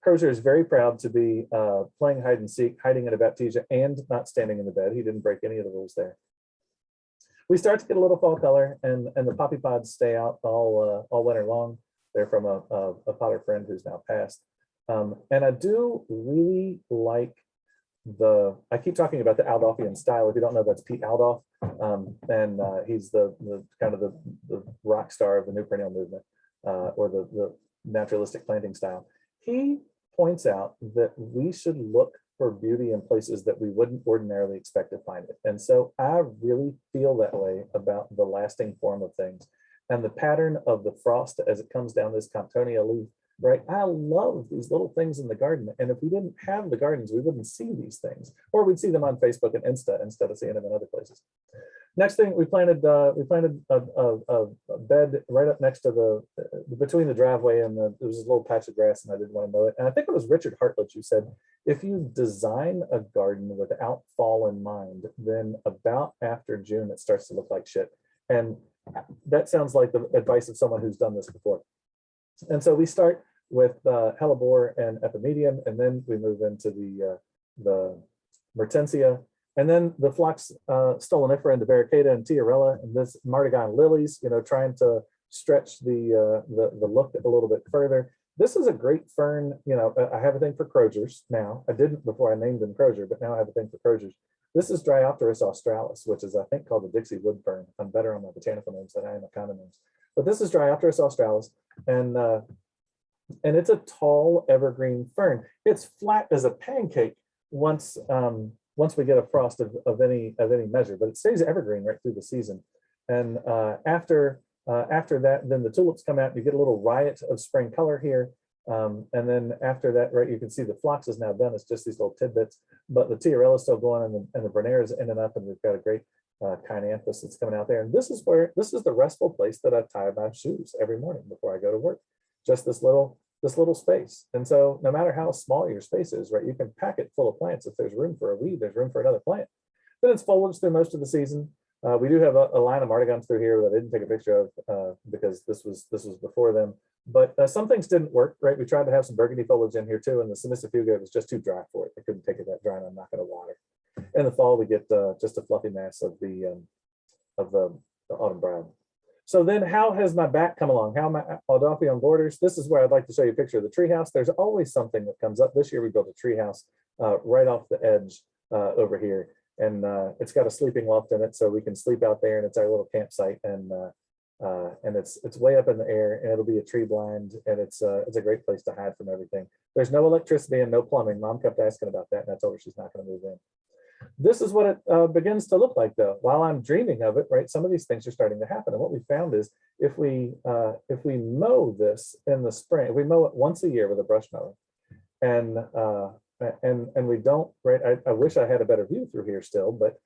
Crozier is very proud to be playing hide and seek, hiding in a baptisia, and not standing in the bed. He didn't break any of the rules there. We start to get a little fall color, and the poppy pods stay out all winter long. They're from a potter friend who's now passed. And I do really like I keep talking about the Aldolfian style. If you don't know, that's Pete Aldolf. And he's the kind of the rock star of the new perennial movement, or the naturalistic planting style. He points out that we should look for beauty in places that we wouldn't ordinarily expect to find it. And so I really feel that way about the lasting form of things and the pattern of the frost as it comes down this Comptonia leaf, right? I love these little things in the garden. And if we didn't have the gardens, we wouldn't see these things, or we'd see them on Facebook and Insta instead of seeing them in other places. Next thing, we planted a bed right up next to between the driveway and there was this little patch of grass, and I didn't want to mow it. And I think it was Richard Hartledge who said, if you design a garden without fall in mind, then about after June, it starts to look like shit. And that sounds like the advice of someone who's done this before. And so we start with hellebore and epimedium, and then we move into the mertensia. And then the phlox stolonifera and the barricada and tiarella and this martagon lilies, trying to stretch the look a little bit further. This is a great fern. I have a thing for crosiers now. I didn't before I named them crosier, but now I have a thing for crosiers. This is Dryopteris australis, which is I think called the Dixie wood fern. I'm better on my botanical names than I am on common names. But this is Dryopteris australis, and it's a tall evergreen fern. It's flat as a pancake once we get a frost of any measure, but it stays evergreen right through the season. And after that, then the tulips come out. You get a little riot of spring color here. And then after that, right, you can see the phlox is now done. It's just these little tidbits, but the tiarella is still going, and the Brenner is in and up, and we've got a great Dianthus that's coming out there. And this is the restful place that I tie my shoes every morning before I go to work. Just this little space. And so no matter how small your space is, right, you can pack it full of plants. If there's room for a weed, there's room for another plant. Then it's foliage through most of the season. We do have a line of martagons through here that I didn't take a picture of because this was before them. But some things didn't work, right? We tried to have some burgundy foliage in here too, and the Cimicifuga was just too dry for it. I couldn't take it that dry, and I'm not going to water. In the fall, we get just a fluffy mass of the autumn brown. So then how has my back come along? How am I Aldolfian borders? This is where I'd like to show you a picture of the treehouse. There's always something that comes up. This year we built a treehouse right off the edge over here. And it's got a sleeping loft in it, so we can sleep out there, and it's our little campsite. And And it's way up in the air, and it'll be a tree blind, and it's a great place to hide from everything. There's no electricity and no plumbing. Mom kept asking about that, and I told her she's not going to move in. This is what it begins to look like, though. While I'm dreaming of it, right, some of these things are starting to happen. And what we found is if we mow this in the spring, if we mow it once a year with a brush mower, and we don't, right, I wish I had a better view through here still, but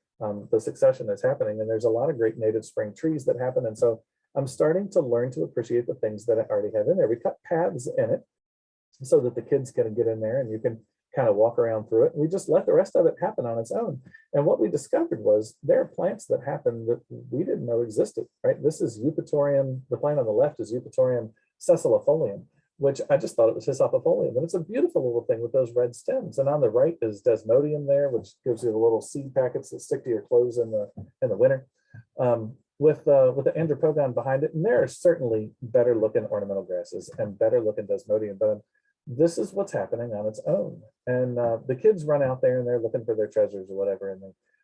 the succession is happening, and there's a lot of great native spring trees that happen. And so I'm starting to learn to appreciate the things that I already have in there. We cut paths in it so that the kids can get in there and you can kind of walk around through it. We just let the rest of it happen on its own. And what we discovered was there are plants that happen that we didn't know existed, right? This is Eupatorium, the plant on the left is Eupatorium sessilifolium, which I just thought it was Hyssopifolium. And it's a beautiful little thing with those red stems. And on the right is Desmodium there, which gives you the little seed packets that stick to your clothes in the winter. With the Andropogon behind it. And there are certainly better looking ornamental grasses and better looking Desmodium, but this is what's happening on its own. And the kids run out there and they're looking for their treasures or whatever, and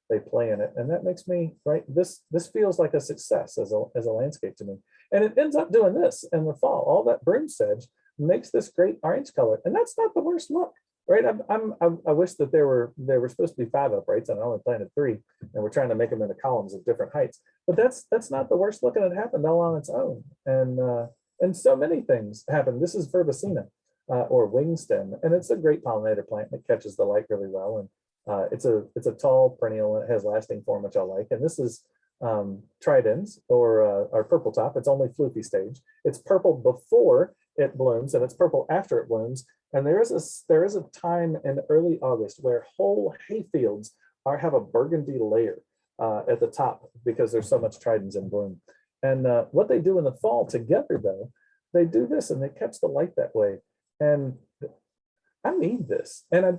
they play in it. And that makes me, right, this feels like a success as a landscape to me. And it ends up doing this in the fall. All that broom sedge makes this great orange color. And that's not the worst look, right? I wish that there were supposed to be 5 uprights, and I only planted 3, and we're trying to make them into columns of different heights. But that's not the worst looking. It happened all on its own. And so many things happen. This is Verbicina. Or wingstem, and it's a great pollinator plant. It catches the light really well, and it's a tall perennial, and it has lasting form, which I like. And this is tridens or purple top. It's only floofy stage. It's purple before it blooms, and it's purple after it blooms. And there is a time in early August where whole hayfields have a burgundy layer at the top because there's so much tridens in bloom. And what they do in the fall together, though, they do this, and they catch the light that way. And I need this. And I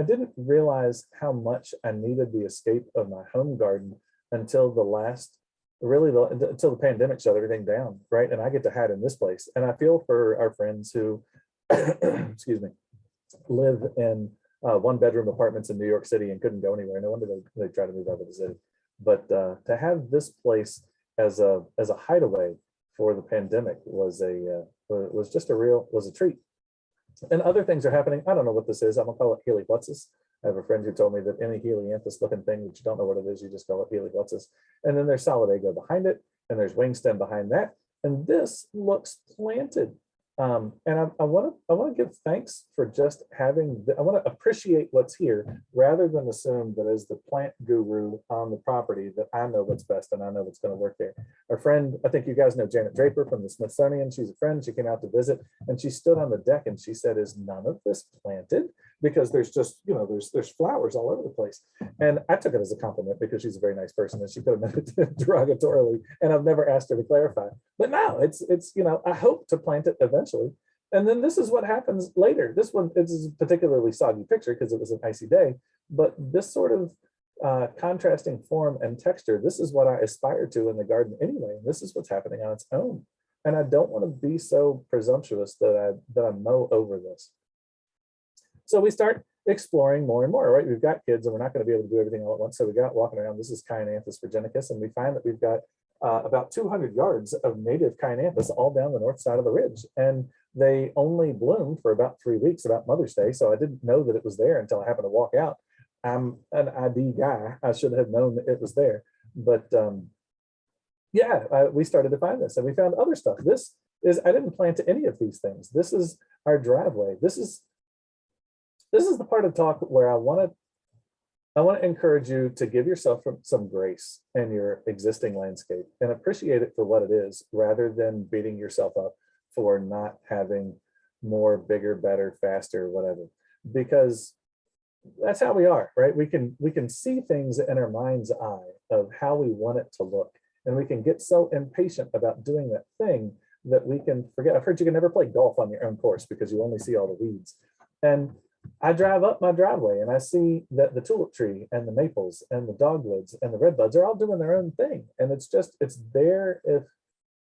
didn't realize how much I needed the escape of my home garden until until the pandemic shut everything down, right? And I get to hide in this place. And I feel for our friends who, excuse me, live in 1-bedroom apartments in New York City and couldn't go anywhere. No wonder they try to move out of the city. But to have this place as a hideaway for the pandemic was a treat. And other things are happening. I don't know what this is. I'm gonna call it Helioplesis. I have a friend who told me that any Helianthus looking thing that you don't know what it is, you just call it Helioplesis. And then there's Solidago behind it, and there's wingstem behind that. And this looks planted. And I want to give thanks for just having. I want to appreciate what's here rather than assume that as the plant guru on the property that I know what's best and I know what's going to work there. Our friend, I think you guys know Janet Draper from the Smithsonian. She's a friend. She came out to visit, and she stood on the deck and she said, "Is none of this planted?" Because there's just, there's flowers all over the place. And I took it as a compliment because she's a very nice person, and she could have meant it derogatorily. And I've never asked her to clarify. But now it's I hope to plant it eventually. And then this is what happens later. This is a particularly soggy picture because it was an icy day. But this sort of contrasting form and texture, this is what I aspire to in the garden anyway. This is what's happening on its own. And I don't want to be so presumptuous that I mow over this. So we start exploring more and more, right? We've got kids and we're not going to be able to do everything all at once. So we got walking around. This is Dianthus virginicus, and we find that we've got about 200 yards of native Dianthus all down the north side of the ridge. And they only bloomed for about 3 weeks, about Mother's Day. So I didn't know that it was there until I happened to walk out. I'm an ID guy. I should have known that it was there. But we started to find this, and we found other stuff. I didn't plant any of these things. This is our driveway. This is the part of talk where I want to encourage you to give yourself some grace in your existing landscape and appreciate it for what it is, rather than beating yourself up for not having more, bigger, better, faster, whatever. Because that's how we are, right? We can see things in our mind's eye of how we want it to look, and we can get so impatient about doing that thing that we can forget. I've heard you can never play golf on your own course because you only see all the weeds. And I drive up my driveway and I see that the tulip tree and the maples and the dogwoods and the redbuds are all doing their own thing. And it's there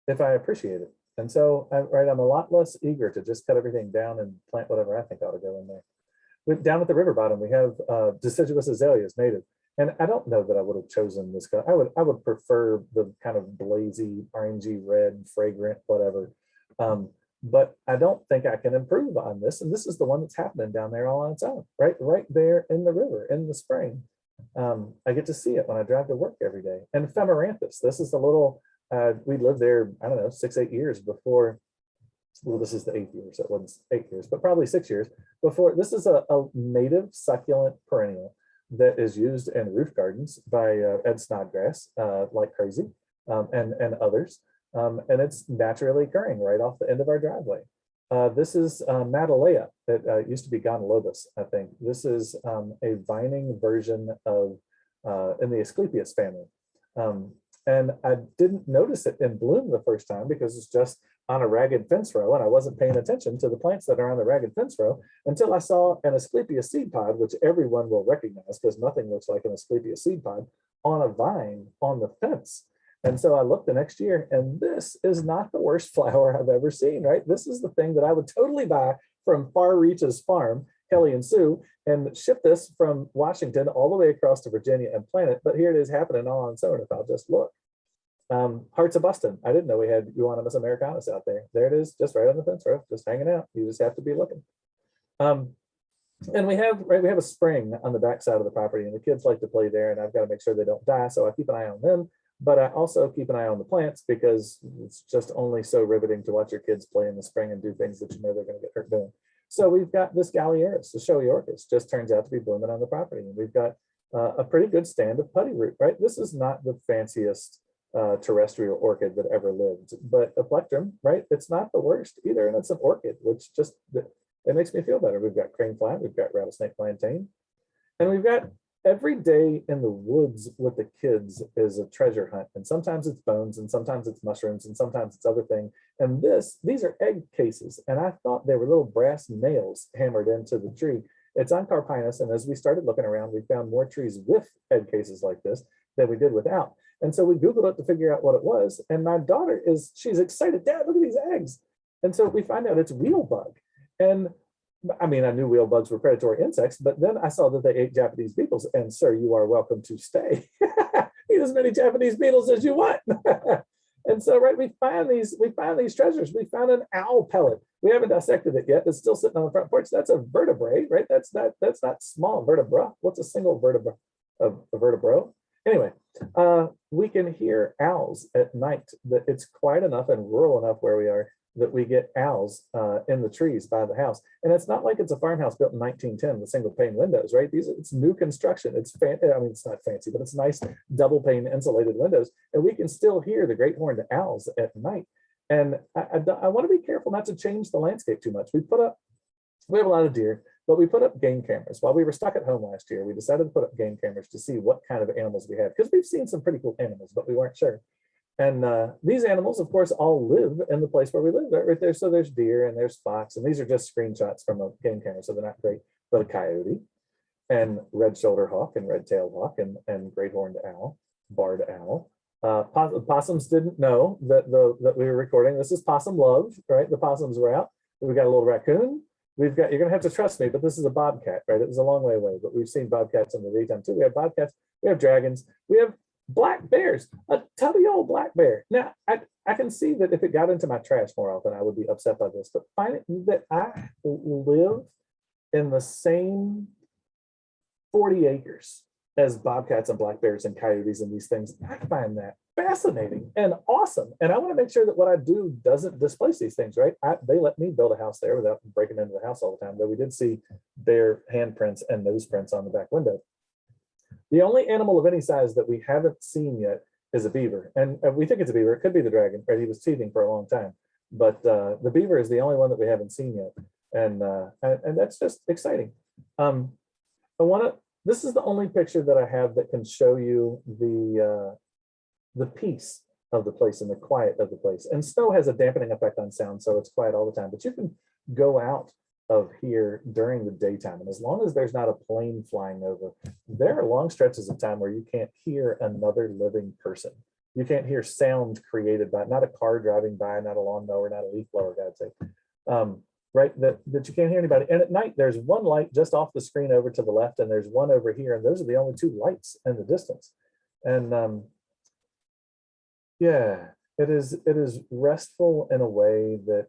if I appreciate it. And so I'm a lot less eager to just cut everything down and plant whatever I think ought to go in there. Down at the river bottom, we have deciduous azaleas native. And I don't know that I would have chosen this color. I would prefer the kind of blazy, orangey red, fragrant, whatever. But I don't think I can improve on this. And this is the one that's happening down there all on its own, right there in the river in the spring. I get to see it when I drive to work every day. And Ephemeranthus, this is the little, we lived there, I don't know, 6-8 years before. Well, this is the 8th year, so it wasn't 8 years, but probably 6 years before. This is a native succulent perennial that is used in roof gardens by Ed Snodgrass like crazy, and others. And it's naturally occurring right off the end of our driveway. This is Madalea. It used to be Gonalobus, I think. This is a vining version of in the Asclepias family. And I didn't notice it in bloom the first time because it's just on a ragged fence row, and I wasn't paying attention to the plants that are on the ragged fence row until I saw an Asclepias seed pod, which everyone will recognize because nothing looks like an Asclepias seed pod, on a vine on the fence. And so I looked the next year, and this is not the worst flower I've ever seen, right? This is the thing that I would totally buy from Far Reaches Farm, Kelly and Sue, and ship this from Washington all the way across to Virginia and plant it. But here it is happening all on its own if I'll just look. Hearts of Buston. I didn't know we had Euonymus americanus out there. There it is, just right on the fence row, just hanging out. You just have to be looking. And we have a spring on the back side of the property, and the kids like to play there, and I've got to make sure they don't die. So I keep an eye on them, but I also keep an eye on the plants because it's just only so riveting to watch your kids play in the spring and do things that you know they're going to get hurt doing. So we've got this Galliaris, the showy orchis, just turns out to be blooming on the property. And we've got a pretty good stand of putty root, right? This is not the fanciest terrestrial orchid that ever lived, but a plectrum, right? It's not the worst either, and it's an orchid, which just it makes me feel better. We've got crane flat, we've got rattlesnake plantain, and we've got every day in the woods with the kids is a treasure hunt, and sometimes it's bones, and sometimes it's mushrooms, and sometimes it's other thing. And these are egg cases, and I thought they were little brass nails hammered into the tree. It's on Carpinus, and as we started looking around, we found more trees with egg cases like this than we did without. And so we Googled it to figure out what it was. And my daughter she's excited, Dad, look at these eggs. And so we find out it's wheel bug. And I mean, I knew wheel bugs were predatory insects, but then I saw that they ate Japanese beetles. And sir, you are welcome to stay. Eat as many Japanese beetles as you want. And so, right, we find these treasures. We found an owl pellet. We haven't dissected it yet. It's still sitting on the front porch. That's a vertebrae, right? That's not small vertebra. What's a single vertebra of a vertebra? Anyway, we can hear owls at night. That it's quiet enough and rural enough where we are that we get owls in the trees by the house. And it's not like it's a farmhouse built in 1910 with single pane windows, right? It's new construction. It's not fancy, but it's nice double pane insulated windows. And we can still hear the great horned owls at night. And I want to be careful not to change the landscape too much. We have a lot of deer, but we put up game cameras. While we were stuck at home last year, we decided to put up game cameras to see what kind of animals we had, because we've seen some pretty cool animals, but we weren't sure. And these animals, of course, all live in the place where we live, right there. So there's deer and there's fox, and these are just screenshots from a game camera, so they're not great. But a coyote, and red-shouldered hawk, and red-tailed hawk, and great horned owl, barred owl. Possums didn't know that we were recording. This is possum love, right? The possums were out. We've got a little raccoon. You're gonna have to trust me, but this is a bobcat, right? It was a long way away, but we've seen bobcats in the daytime too. We have bobcats, we have dragons, we have black bears, a tubby old black bear. Now, I can see that if it got into my trash more often, I would be upset by this, but finding that I live in the same 40 acres as bobcats and black bears and coyotes and these things, I find that fascinating and awesome. And I want to make sure that what I do doesn't displace these things, right? They let me build a house there without breaking into the house all the time, though we did see their handprints and nose prints on the back window. The only animal of any size that we haven't seen yet is a beaver. And we think it's a beaver. It could be the dragon, right? He was teething for a long time. But the beaver is the only one that we haven't seen yet. And that's just exciting. This is the only picture that I have that can show you the peace of the place and the quiet of the place. And snow has a dampening effect on sound, so it's quiet all the time. But you can go out of here during the daytime, and as long as there's not a plane flying over, there are long stretches of time where you can't hear another living person. You can't hear sound created by not a car driving by, not a lawnmower, not a leaf blower, God's sake. right? That you can't hear anybody. And at night, there's one light just off the screen over to the left, and there's one over here, and those are the only two lights in the distance. And yeah, it is restful in a way that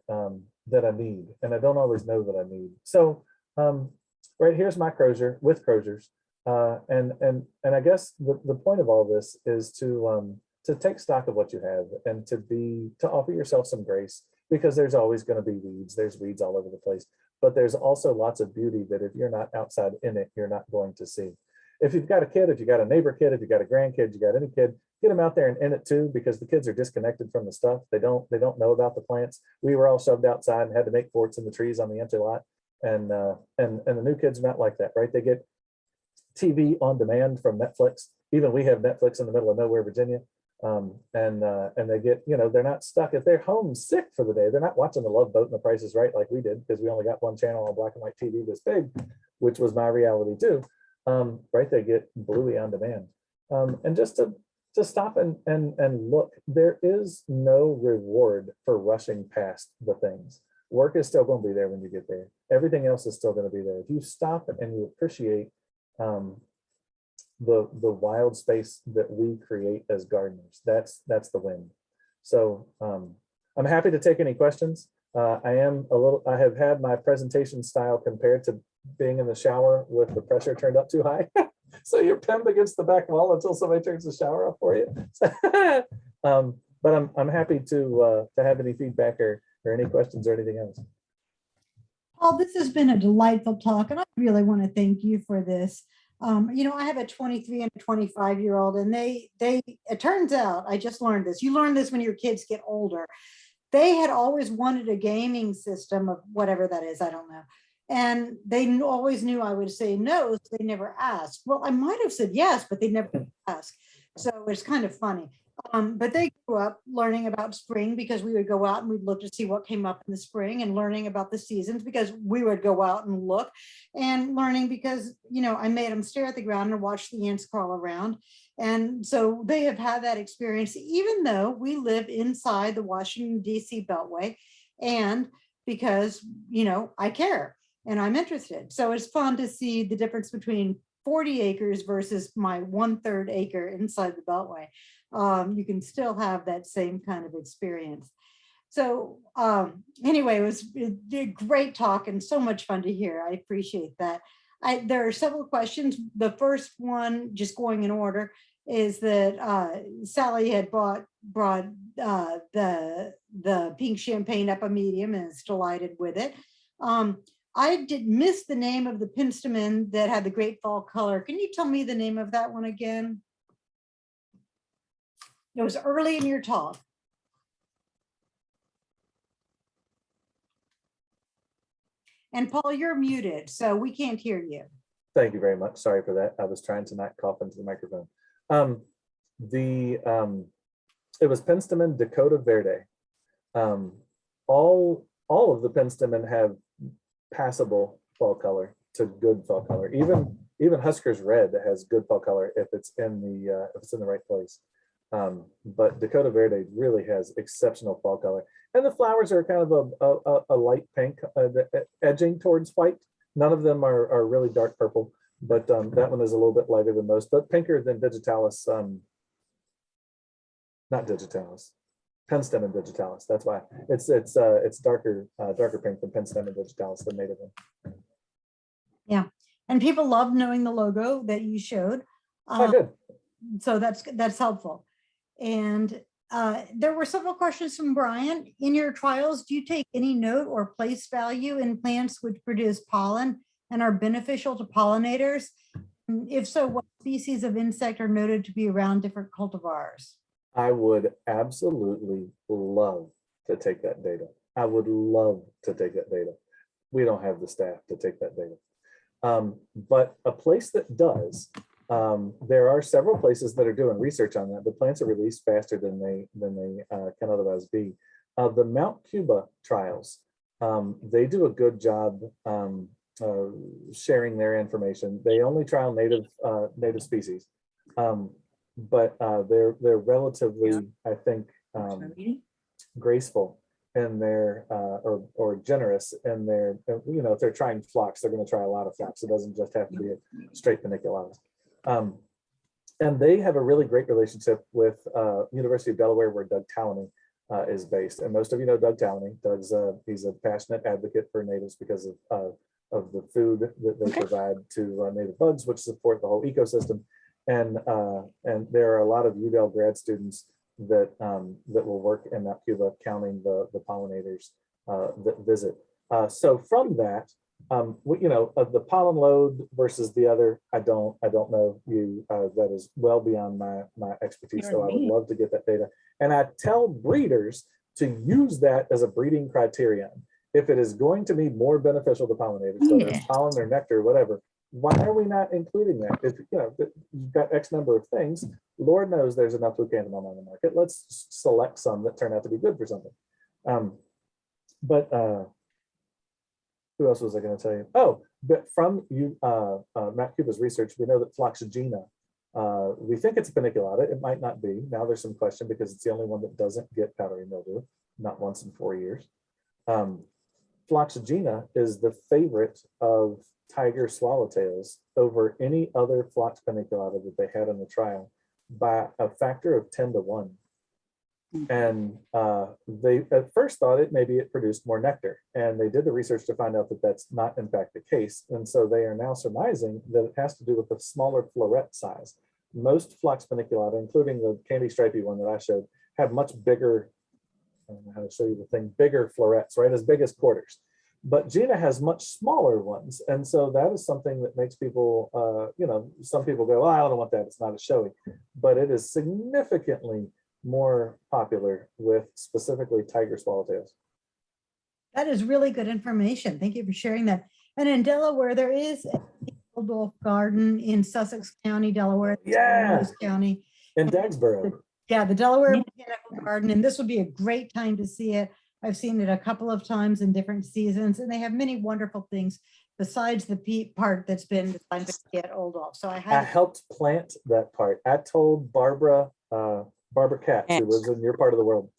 that I need, and I don't always know that I need. So right here's my crozier with croziers, and I guess the point of all this is to take stock of what you have and to offer yourself some grace, because there's always going to be weeds. There's weeds all over the place, but there's also lots of beauty that if you're not outside in it, you're not going to see. If you've got a kid, if you got a neighbor kid, if you got a grandkid, you got any kid, get them out there and in it too, because the kids are disconnected from the stuff. They don't know about the plants. We were all shoved outside and had to make forts in the trees on the empty lot. And the new kids are not like that, right? They get TV on demand from Netflix. Even we have Netflix in the middle of nowhere, Virginia. And they get, they're not stuck. If they're home sick for the day, they're not watching The Love Boat and The Price is Right like we did, because we only got one channel on black and white TV this big, which was my reality too. Right, they get Bluey on demand. And just to stop and look, there is no reward for rushing past the things. Work is still going to be there when you get there. Everything else is still going to be there. If you stop and you appreciate the wild space that we create as gardeners, that's the win. So I'm happy to take any questions. I have had my presentation style compared to being in the shower with the pressure turned up too high. So you're pinned against the back wall until somebody turns the shower off for you. But I'm happy to have any feedback or any questions or anything else. Paul, this has been a delightful talk, and I really want to thank you for this. I have a 23 and a 25-year-old, and it turns out, I just learned this. You learn this when your kids get older. They had always wanted a gaming system of whatever that is, I don't know. And they always knew I would say no, so they never asked. Well, I might have said yes, but they never asked. So it's kind of funny. But they grew up learning about spring because we would go out and we'd look to see what came up in the spring, and learning about the seasons because we would go out and look, and learning because, I made them stare at the ground and watch the ants crawl around. And so they have had that experience, even though we live inside the Washington, D.C. Beltway, and because, I care and I'm interested. So it's fun to see the difference between 40 acres versus my 1/3 acre inside the Beltway. You can still have that same kind of experience. So anyway, it was a great talk and so much fun to hear. I appreciate that. There are several questions. The first one, just going in order, is that Sally had brought the pink champagne up a medium and is delighted with it. I did miss the name of the Penstemon that had the great fall color. Can you tell me the name of that one again? It was early in your talk. And Paul, you're muted, so we can't hear you. Thank you very much. Sorry for that. I was trying to not cough into the microphone. It was Penstemon Dakota Verde. All of the Penstemon have passable fall color to good fall color. Even Husker's Red has good fall color if it's in the right place. But Dakota Verde really has exceptional fall color, and the flowers are kind of a light pink, edging towards white. None of them are really dark purple, but that one is a little bit lighter than most, but pinker than Digitalis. Not Digitalis, Penstemon Digitalis. That's why it's darker pink than Penstemon Digitalis, the native one. Yeah, and people love knowing the logo that you showed. Good. So that's helpful. And there were several questions from Brian. In your trials, do you take any note or place value in plants which produce pollen and are beneficial to pollinators? And if so, what species of insect are noted to be around different cultivars? I would absolutely love to take that data. I would love to take that data. We don't have the staff to take that data. But a place that does, there are several places that are doing research on that. The plants are released faster than they can otherwise be. The Mount Cuba trials, they do a good job sharing their information. They only trial native species, but they're relatively, I think, graceful in their, or generous in their, if they're trying phlox, they're going to try a lot of phlox. It doesn't just have to be a straight paniculatus. And they have a really great relationship with University of Delaware, where Doug Talany is based. And most of you know Doug Talany. He's a passionate advocate for natives because of the food that they provide to native bugs, which support the whole ecosystem. And there are a lot of UDEL grad students that will work in Mount Cuba, counting the pollinators that visit. So from that, of the pollen load versus the other, I don't know you. That is well beyond my expertise. So I would love to get that data. And I tell breeders to use that as a breeding criterion. If it is going to be more beneficial to pollinators, whether it's pollen or nectar or whatever, why are we not including that? If you've got X number of things, Lord knows there's enough leucanthemum on the market. Let's select some that turn out to be good for something. Who else was I going to tell you? Oh, but from Matt Cuba's research, we know that Phloxagena, we think it's a paniculata. It might not be. Now there's some question because it's the only one that doesn't get powdery mildew, not once in 4 years. Phloxagena is the favorite of tiger swallowtails over any other phlox paniculata that they had in the trial by a factor of 10 to 1. And they at first thought it produced more nectar, and they did the research to find out that that's not in fact the case. And so they are now surmising that it has to do with the smaller floret size. Most phlox paniculata, including the candy stripy one that I showed, have much bigger, I don't know how to show you the thing, bigger florets, right, as big as quarters. But Gina has much smaller ones. And so that is something that makes people, some people go, well, I don't want that, it's not as showy. But it is significantly more popular with specifically tiger swallowtails. That is really good information. Thank you for sharing that. And in Delaware, there is a Dolph garden in Sussex County, Delaware. Yeah. County. In Dagsboro. Yeah, the Delaware Botanical Garden, and this would be a great time to see it. I've seen it a couple of times in different seasons, and they have many wonderful things besides the peat part that's been designed to get old off. So I helped plant that part. I told Barbara Katz, who lives in your part of the world,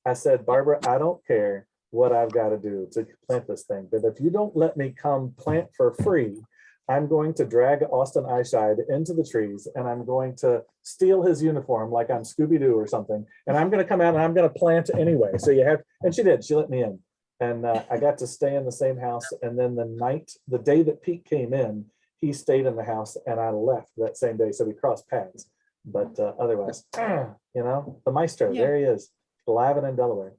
I said, Barbara, I don't care what I've got to do to plant this thing, but if you don't let me come plant for free, I'm going to drag Austin Eyeshide into the trees, and I'm going to steal his uniform like I'm Scooby-Doo or something, and I'm going to come out and I'm going to plant anyway. So you have, and she did, she let me in. And I got to stay in the same house. And then the day that Pete came in, he stayed in the house and I left that same day. So we crossed paths. But otherwise, the maestro, there he is, alive and in Delaware.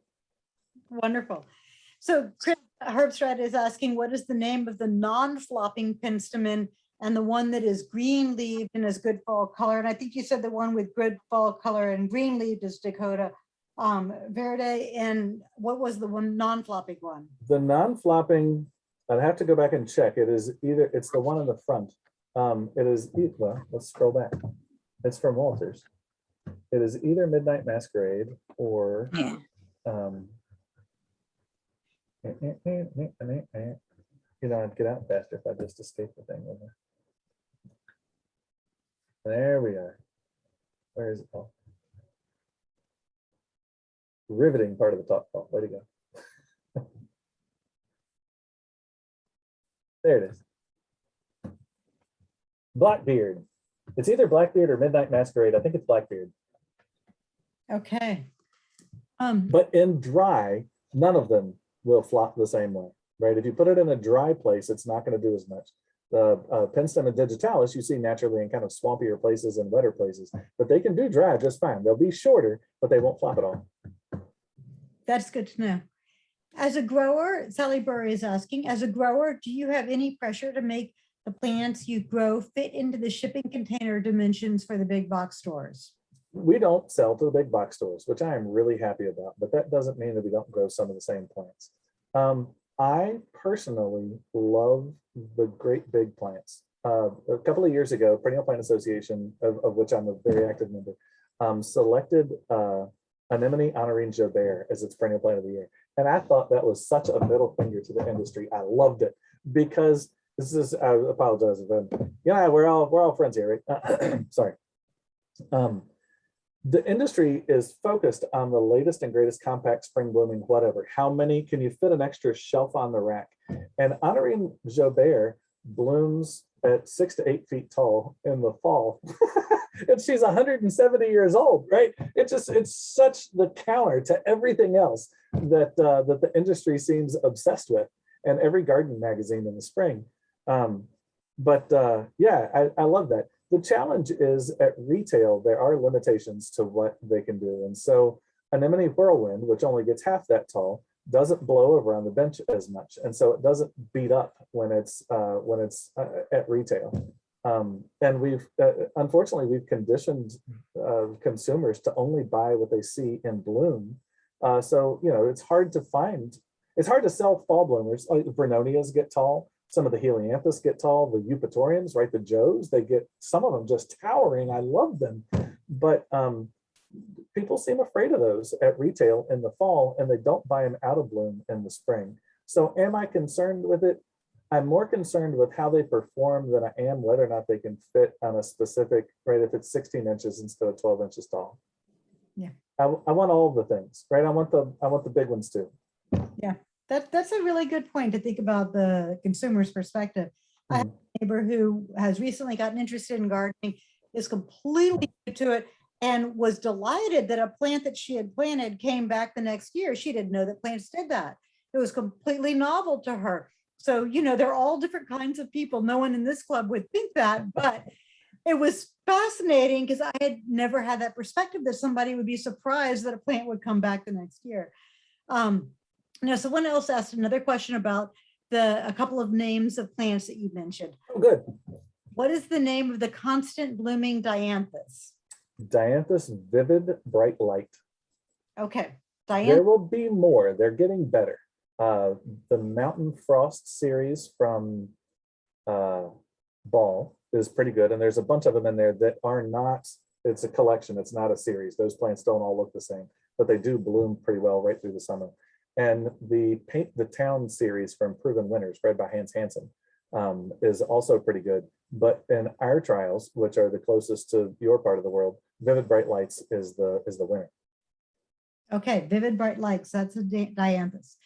Wonderful. So Chris Herbstrad is asking, what is the name of the non-flopping Penstemon and the one that is green leaved and has good fall color? And I think you said the one with good fall color and green leaved is Dakota Verde. And what was the one non-flopping one? The non-flopping, I'd have to go back and check. It's the one in the front. It is, well, let's scroll back. It's from Walters. It is either Midnight Masquerade or I'd get out faster if I just escaped the thing over. There we are. Where is it? Oh. Riveting part of the top. Oh, way to go. There it is. Blackbeard. It's either Blackbeard or Midnight Masquerade. I think it's Blackbeard. Okay. But in dry, none of them will flop the same way, right? If you put it in a dry place, it's not going to do as much. The Penstemon digitalis you see naturally in kind of swampier places and wetter places, but they can do dry just fine. They'll be shorter, but they won't flop at all. That's good to know. As a grower, Sally Burr is asking, as a grower, do you have any pressure to make the plants you grow fit into the shipping container dimensions for the big box stores? We don't sell to the big box stores, which I am really happy about, but that doesn't mean that we don't grow some of the same plants. I personally love the great big plants. A couple of years ago, Perennial Plant Association, of which I'm a very active member, selected Anemone honorine Jobert as its perennial plant of the year. And I thought that was such a middle finger to the industry. I loved it because this is, I apologize if I'm, we're all friends here, right? Sorry. The industry is focused on the latest and greatest compact spring blooming, whatever. How many can you fit an extra shelf on the rack? And Honorine Jobert blooms at 6 to 8 feet tall in the fall. And she's 170 years old, right? It's such the counter to everything else that that the industry seems obsessed with, and every garden magazine in the spring. Yeah, I love that. The challenge is at retail, there are limitations to what they can do. And so anemone whirlwind, which only gets half that tall, doesn't blow over on the bench as much. And so it doesn't beat up when it's at retail. And we've, unfortunately, we've conditioned consumers to only buy what they see in bloom. So, you know, it's hard to sell fall bloomers. Like Vernonias get tall. Some of the Helianthus get tall, the Eupatoriums, right? The Joes, they get, some of them just towering. I love them. But people seem afraid of those at retail in the fall, and they don't buy them out of bloom in the spring. So am I concerned with it? I'm more concerned with how they perform than I am whether or not they can fit on a specific, right? If it's 16 inches instead of 12 inches tall. Yeah. I want all of the things, right? I want the big ones too. Yeah, that's a really good point to think about the consumer's perspective. I have a neighbor who has recently gotten interested in gardening, is completely new to it, and was delighted that a plant that she had planted came back the next year. She didn't know that plants did that. It was completely novel to her. So, you know, they're all different kinds of people. No one in this club would think that, but it was fascinating because I had never had that perspective that somebody would be surprised that a plant would come back the next year. Now, someone else asked another question about a couple of names of plants that you mentioned. Oh, good. What is the name of the constant blooming Dianthus? Dianthus Vivid Bright Light. Okay. There will be more. They're getting better. The Mountain Frost series from Ball is pretty good. And there's a bunch of them in there that are not, it's a collection. It's not a series. Those plants don't all look the same, but they do bloom pretty well right through the summer. And the Paint the Town series from Proven Winners, bred by Hans Hansen, is also pretty good. But in our trials, which are the closest to your part of the world, Vivid Bright Lights is the winner. Okay, Vivid Bright Lights, that's a Dianthus.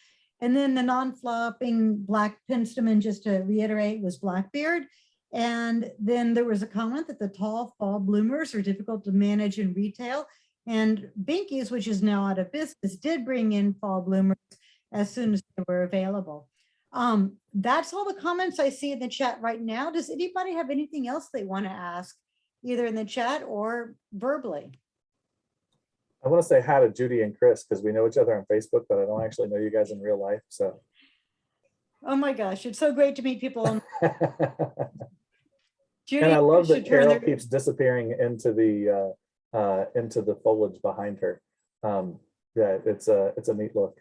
And then the non-flopping black Penstemon, just to reiterate, was Blackbeard. And then there was a comment that the tall fall bloomers are difficult to manage in retail. And Binkies, which is now out of business, did bring in fall bloomers as soon as they were available. That's all the comments I see in the chat right now. Does anybody have anything else they want to ask, either in the chat or verbally? I want to say hi to Judy and Chris because we know each other on Facebook, but I don't actually know you guys in real life. So, oh my gosh, it's so great to meet people. Judy, and I love that Carol keeps disappearing into the foliage behind her. Yeah, it's a neat look.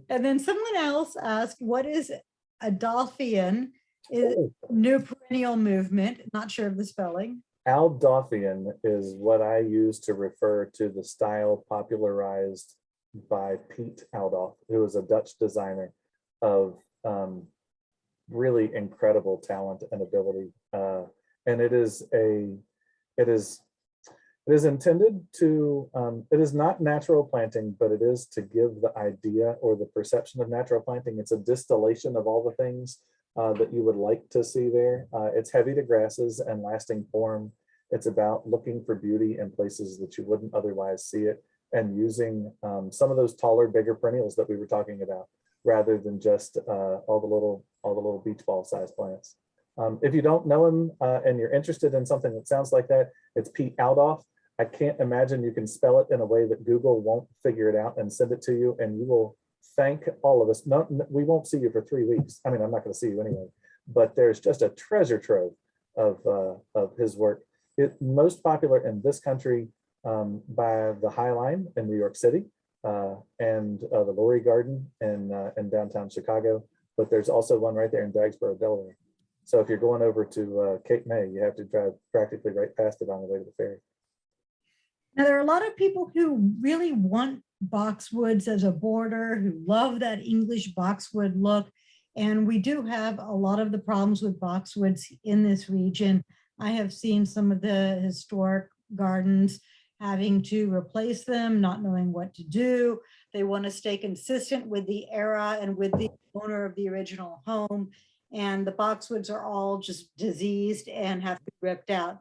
And then someone else asked, what is a Dolphian? Is new perennial movement? Not sure of the spelling. Dolphian is what I use to refer to the style popularized by Piet Oudolf, who was a Dutch designer of really incredible talent and ability. And it is intended to, it is not natural planting, but it is to give the idea or the perception of natural planting. It's a distillation of all the things that you would like to see there. It's heavy to grasses and lasting form. It's about looking for beauty in places that you wouldn't otherwise see it, and using some of those taller, bigger perennials that we were talking about, rather than just all the little beach ball size plants. If you don't know him and you're interested in something that sounds like that, it's Piet Oudolf. I can't imagine you can spell it in a way that Google won't figure it out and send it to you, and you will thank all of us. No, we won't see you for 3 weeks. I mean, I'm not going to see you anyway, but there's just a treasure trove of his work. Most popular in this country by the High Line in New York City and the Lorry Garden in downtown Chicago, but there's also one right there in Dagsboro, Delaware. So if you're going over to Cape May, you have to drive practically right past it on the way to the ferry. Now, there are a lot of people who really want boxwoods as a border, who love that English boxwood look. And we do have a lot of the problems with boxwoods in this region. I have seen some of the historic gardens having to replace them, not knowing what to do. They want to stay consistent with the era and with the owner of the original home. And the boxwoods are all just diseased and have to be ripped out.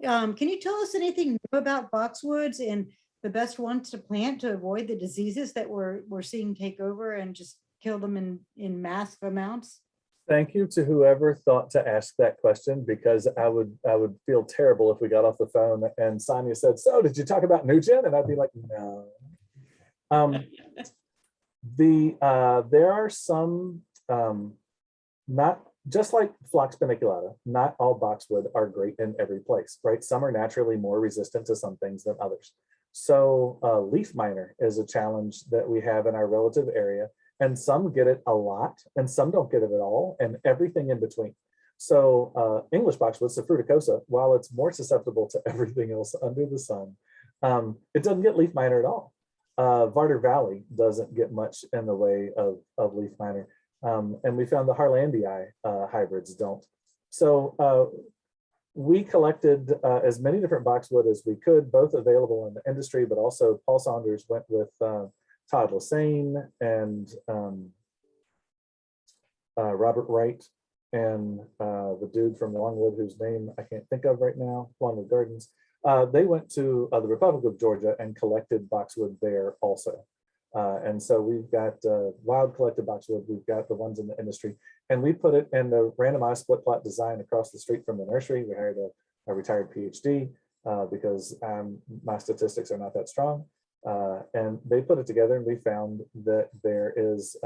Can you tell us anything new about boxwoods and the best ones to plant to avoid the diseases that we're seeing take over and just kill them in massive amounts? Thank you to whoever thought to ask that question, because I would feel terrible if we got off the phone and Sonia said, "So did you talk about Nugent?" And I'd be like, "No." There are some, not just like Phlox paniculata, not all boxwood are great in every place, right? Some are naturally more resistant to some things than others. So leaf miner is a challenge that we have in our relative area, and some get it a lot and some don't get it at all, and everything in between. So English boxwood, Fruticosa, while it's more susceptible to everything else under the sun, it doesn't get leaf miner at all. Varder Valley doesn't get much in the way of leaf miner. And we found the Harlandii hybrids don't. So we collected as many different boxwood as we could, both available in the industry, but also Paul Saunders went with Todd Lassane and Robert Wright and the dude from Longwood, whose name I can't think of right now, Longwood Gardens. They went to the Republic of Georgia and collected boxwood there also. And so we've got wild collected boxwood, we've got the ones in the industry, and we put it in the randomized split plot design across the street from the nursery. We hired a retired PhD because my statistics are not that strong. And they put it together, and we found that there is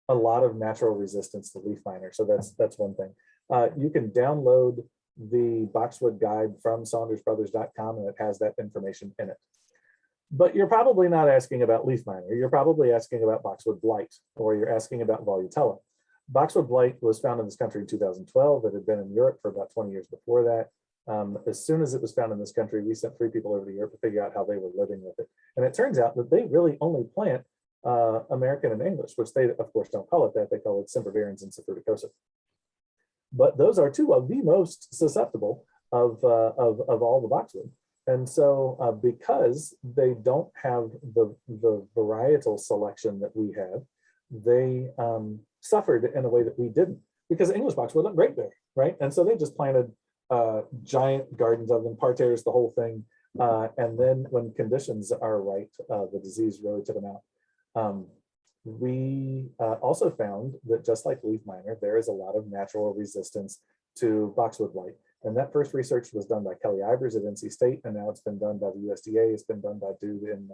a lot of natural resistance to leaf miner. So that's one thing. You can download the boxwood guide from saundersbrothers.com, and it has that information in it. But you're probably not asking about leaf miner. You're probably asking about boxwood blight, or you're asking about volutella. Boxwood blight was found in this country in 2012. It had been in Europe for about 20 years before that. As soon as it was found in this country, we sent 3 people over to Europe to figure out how they were living with it. And it turns out that they really only plant American and English, which they, of course, don't call it that. They call it sempervirens and Fruticosa. But those are 2 of the most susceptible of all the boxwood. And so because they don't have the varietal selection that we have, they suffered in a way that we didn't, because English boxwood looked great there, right? And so they just planted giant gardens of them, parterres, the whole thing. And then when conditions are right, the disease really took them out. We also found that just like leaf miner, there is a lot of natural resistance to boxwood blight. And that first research was done by Kelly Ivers at NC State, and now it's been done by the USDA. It's been done by Dude in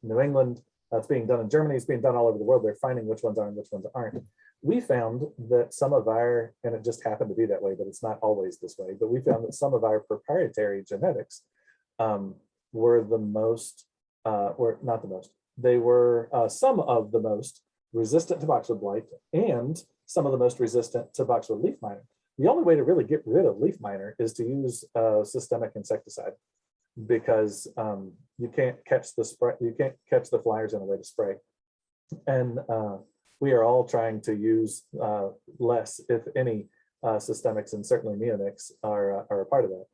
New England. It's being done in Germany. It's being done all over the world. They're finding which ones are and which ones aren't. We found that some of our, and it just happened to be that way, but it's not always this way, but we found that some of our proprietary genetics were the most, were not the most, they were some of the most resistant to boxwood blight and some of the most resistant to boxwood leaf miner. The only way to really get rid of leaf miner is to use systemic insecticide, because you can't catch the spray, you can't catch the flyers in a way to spray. And we are all trying to use less, if any, systemics, and certainly neonics are a part of that.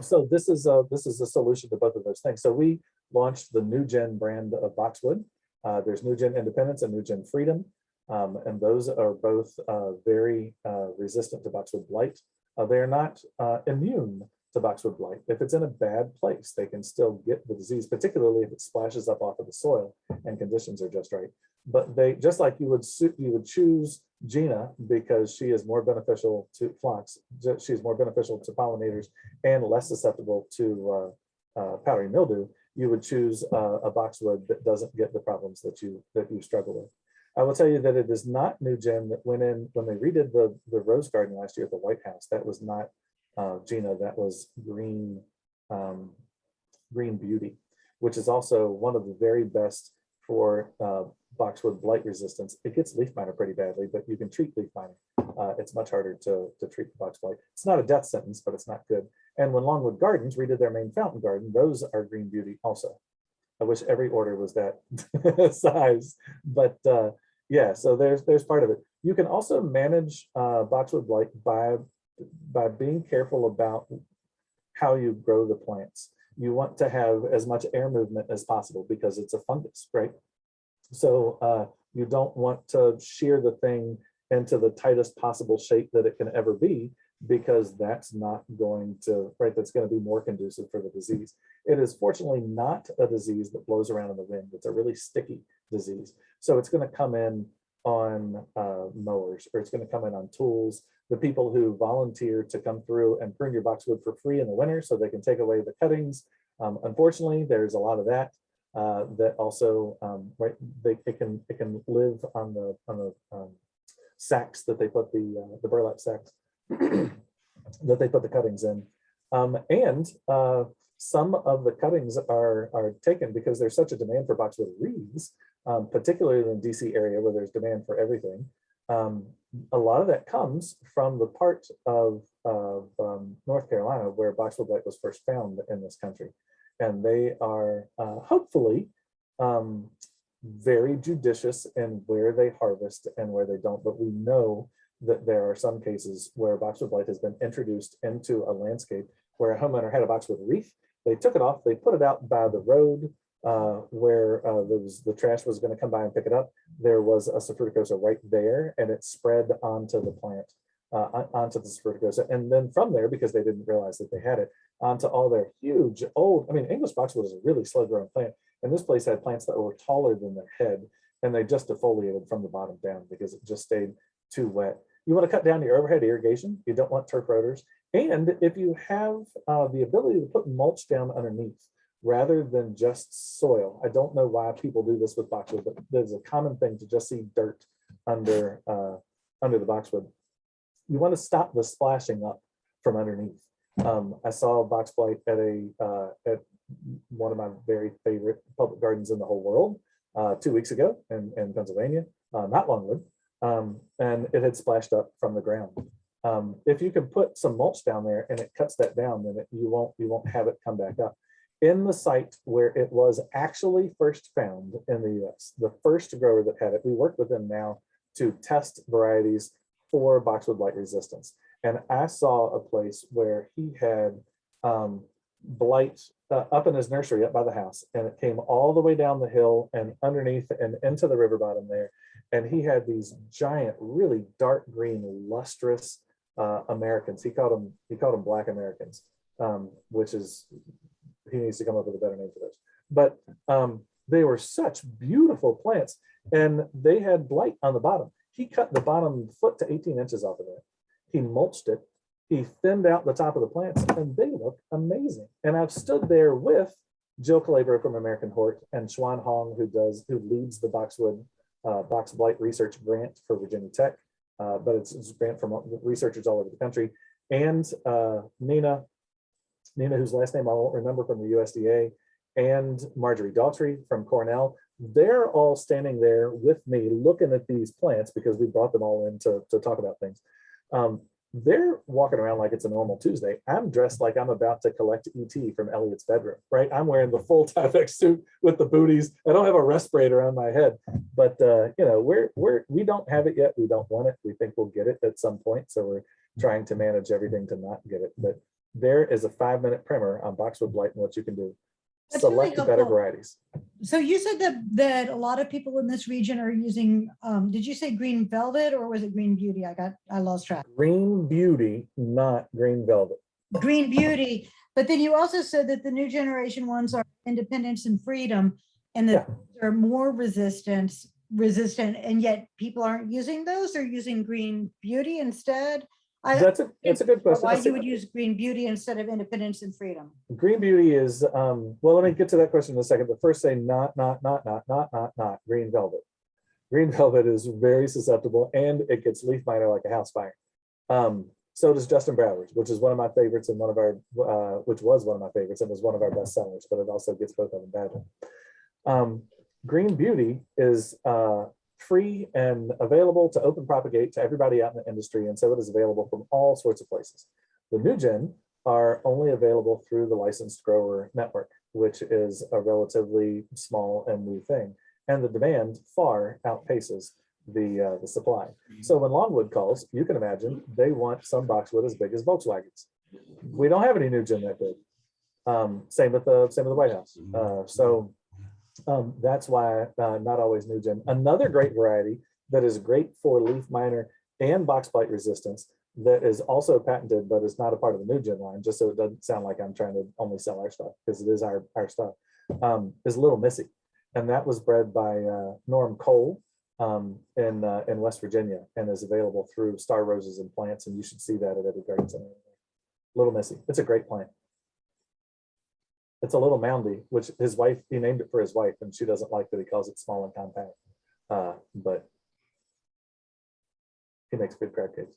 So this is a solution to both of those things. So we launched the New Gen brand of boxwood. There's New Gen Independence and New Gen Freedom. And those are both very resistant to boxwood blight. They're not immune to boxwood blight. If it's in a bad place, they can still get the disease, particularly if it splashes up off of the soil and conditions are just right. But they, just like you would choose Gina because she is more beneficial to phlox, she's more beneficial to pollinators and less susceptible to powdery mildew, you would choose a boxwood that doesn't get the problems that you struggle with. I will tell you that it is not New Gen that went in when they redid the rose garden last year at the White House. That was not Gina, that was Green Beauty, which is also one of the very best for boxwood blight resistance. It gets leaf miner pretty badly, but you can treat leaf miner. It's much harder to treat the box blight. It's not a death sentence, but it's not good. And when Longwood Gardens redid their main fountain garden, those are Green Beauty also. I wish every order was that size, but yeah, so there's part of it. You can also manage boxwood blight by being careful about how you grow the plants. You want to have as much air movement as possible because it's a fungus, right? So you don't want to shear the thing into the tightest possible shape that it can ever be, because that's not going to, right, that's going to be more conducive for the disease. It is fortunately not a disease that blows around in the wind. It's a really sticky disease. So it's going to come in on mowers, or it's going to come in on tools. The people who volunteer to come through and prune your boxwood for free in the winter so they can take away the cuttings. Unfortunately, there's a lot of that. That also, right, it can live on the sacks that they put the burlap sacks that they put the cuttings in, and some of the cuttings are taken because there's such a demand for boxwood wreaths, particularly in the DC area where there's demand for everything. A lot of that comes from the part of North Carolina where boxwood blight was first found in this country, and they are hopefully very judicious in where they harvest and where they don't. But we know that there are some cases where boxwood blight has been introduced into a landscape where a homeowner had a boxwood wreath. They took it off, they put it out by the road where the trash was going to come by and pick it up. There was a Sophruticosa right there, and it spread onto the plant, onto the Sophruticosa. And then from there, because they didn't realize that they had it, onto all their huge old, I mean, English boxwood is a really slow growing plant. And this place had plants that were taller than their head, and they just defoliated from the bottom down because it just stayed too wet. You want to cut down your overhead irrigation. You don't want turf rotors. And if you have the ability to put mulch down underneath rather than just soil, I don't know why people do this with boxwood, but there's a common thing to just see dirt under the boxwood. You want to stop the splashing up from underneath. I saw box blight at one of my very favorite public gardens in the whole world 2 weeks ago in Pennsylvania, not Longwood, and it had splashed up from the ground. If you can put some mulch down there and it cuts that down, then you won't have it come back up. In the site where it was actually first found in the US, the first grower that had it, we work with them now to test varieties for boxwood blight resistance. And I saw a place where he had blight up in his nursery up by the house, and it came all the way down the hill and underneath and into the river bottom there. And he had these giant, really dark green, lustrous Americans. He called them Black Americans, which is, he needs to come up with a better name for those. But they were such beautiful plants, and they had blight on the bottom. He cut the bottom foot to 18 inches off of it. He mulched it. He thinned out the top of the plants, and they look amazing. And I've stood there with Jill Calabro from American Hort and Xuan Hong, who leads the Boxwood Box Blight Research Grant for Virginia Tech, but it's a grant from researchers all over the country. And Nina, whose last name I won't remember, from the USDA, and Marjorie Daughtry from Cornell. They're all standing there with me looking at these plants because we brought them all in to talk about things. They're walking around like it's a normal Tuesday. I'm dressed like I'm about to collect ET from Elliot's bedroom, right? I'm wearing the full Tyvek suit with the booties. I don't have a respirator on my head, but you know, we don't have it yet. We don't want it. We think we'll get it at some point. So we're trying to manage everything to not get it. But there is a 5-minute primer on boxwood blight and what you can do. That's Select really better helpful. varieties. So you said that a lot of people in this region are using, did you say green velvet or was it green beauty? I lost track. Green beauty, not green velvet. Green beauty. But then you also said that the new generation ones are independence and freedom, and that are more resistant, and yet people aren't using those. They're using green beauty instead. That's a good question. Why you would use green beauty instead of independence and freedom? Green beauty is well, let me get to that question in a second, but first say not green velvet. Green velvet is very susceptible, and it gets leaf miner like a house fire. So does Justin Browers, which is one of my favorites, and which was one of my favorites and was one of our best sellers, but it also gets both of them badly. Green beauty is free and available to open propagate to everybody out in the industry, and so it is available from all sorts of places. The new gen are only available through the licensed grower network, which is a relatively small and new thing, and the demand far outpaces the supply. So when Longwood calls, you can imagine they want some boxwood as big as Volkswagens. We don't have any new gin that big. Same with the White House. That's why not always new gin. Another great variety that is great for leaf miner and box blight resistance that is also patented, but is not a part of the new gin line, just so it doesn't sound like I'm trying to only sell our stuff, because it is our stuff, is Little Missy. And that was bred by Norm Cole in West Virginia, and is available through Star Roses and Plants, and you should see that at every garden center. Little Missy, it's a great plant. It's a little moundy, which his wife, he named it for his wife, and she doesn't like that he calls it small and compact. But he makes good crab cakes.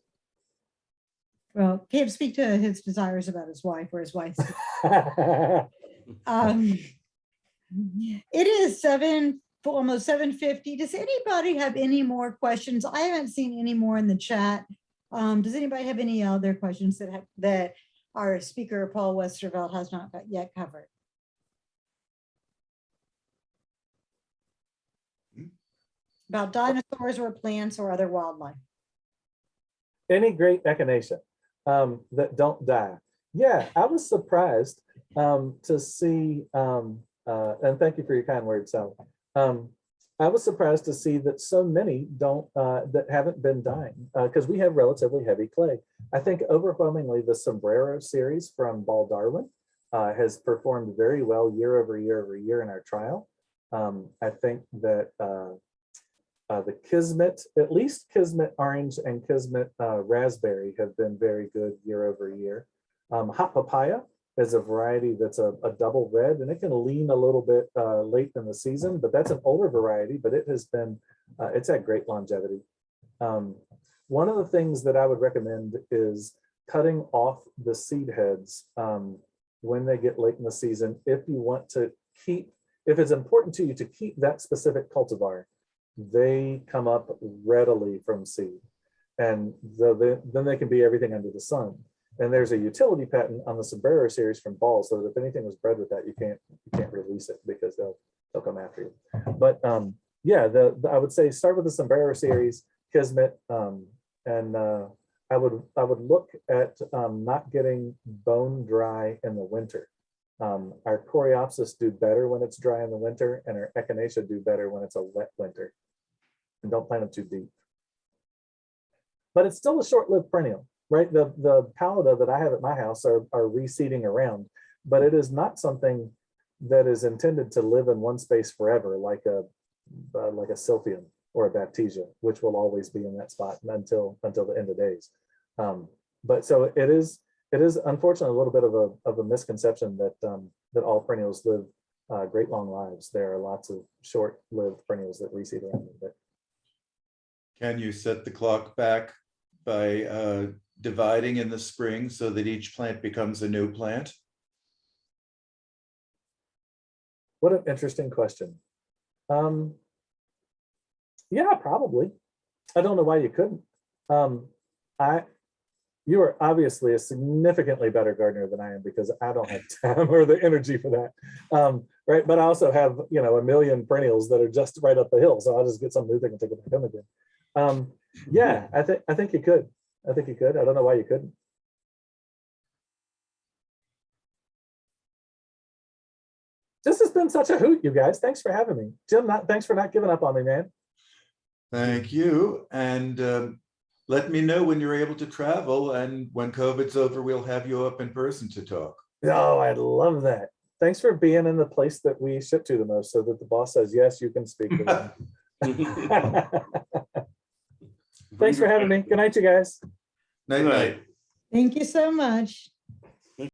Well, can't speak to his desires about his wife or his wife's. It is almost 7:50. Does anybody have any more questions? I haven't seen any more in the chat. Does anybody have any other questions that our speaker, Paul Westervelt, has not yet covered? About dinosaurs or plants or other wildlife? Any great echinacea that don't die. Yeah, I was surprised to see, and thank you for your kind words, Sally. I was surprised to see that so many don't, that haven't been dying, because we have relatively heavy clay. I think overwhelmingly the Sombrero series from Ball Darwin has performed very well year over year in our trial. I think that the Kismet, at least Kismet Orange and Kismet Raspberry have been very good year over year. Hot Papaya is a variety that's a double red, and it can lean a little bit late in the season, but that's an older variety, but it has been, it's had great longevity. One of the things that I would recommend is cutting off the seed heads when they get late in the season. If you want to keep, if it's important to you to keep that specific cultivar, they come up readily from seed, and then they can be everything under the sun. And there's a utility patent on the Sombrero series from Ball, so that if anything was bred with that, you can't release it because they'll come after you. But yeah, I would say start with the Sombrero series, Kismet, and I would look at not getting bone dry in the winter. Our Coreopsis do better when it's dry in the winter, and our Echinacea do better when it's a wet winter. And don't plant them too deep. But it's still a short-lived perennial, right? The Pallida that I have at my house are reseeding around, but it is not something that is intended to live in one space forever, like a Silphium or a Baptisia, which will always be in that spot until the end of days. But so it is unfortunately a little bit of a misconception that all perennials live great long lives. There are lots of short-lived perennials that reseed around a bit. Can you set the clock back by dividing in the spring so that each plant becomes a new plant? What an interesting question. Yeah, probably. I don't know why you couldn't. You are obviously a significantly better gardener than I am, because I don't have time or the energy for that. Right, but I also have, you know, a million perennials that are just right up the hill, so I'll just get some new thing and take it back home again. Yeah, I think you could. I think you could. I don't know why you couldn't. This has been such a hoot, you guys. Thanks for having me. Jim, thanks for not giving up on me, man. Thank you. And let me know when you're able to travel, and when COVID's over, we'll have you up in person to talk. Oh, I'd love that. Thanks for being in the place that we ship to the most, so that the boss says, yes, you can speak to them. Thanks for having me. Good night, you guys. Night, night. Thank you so much.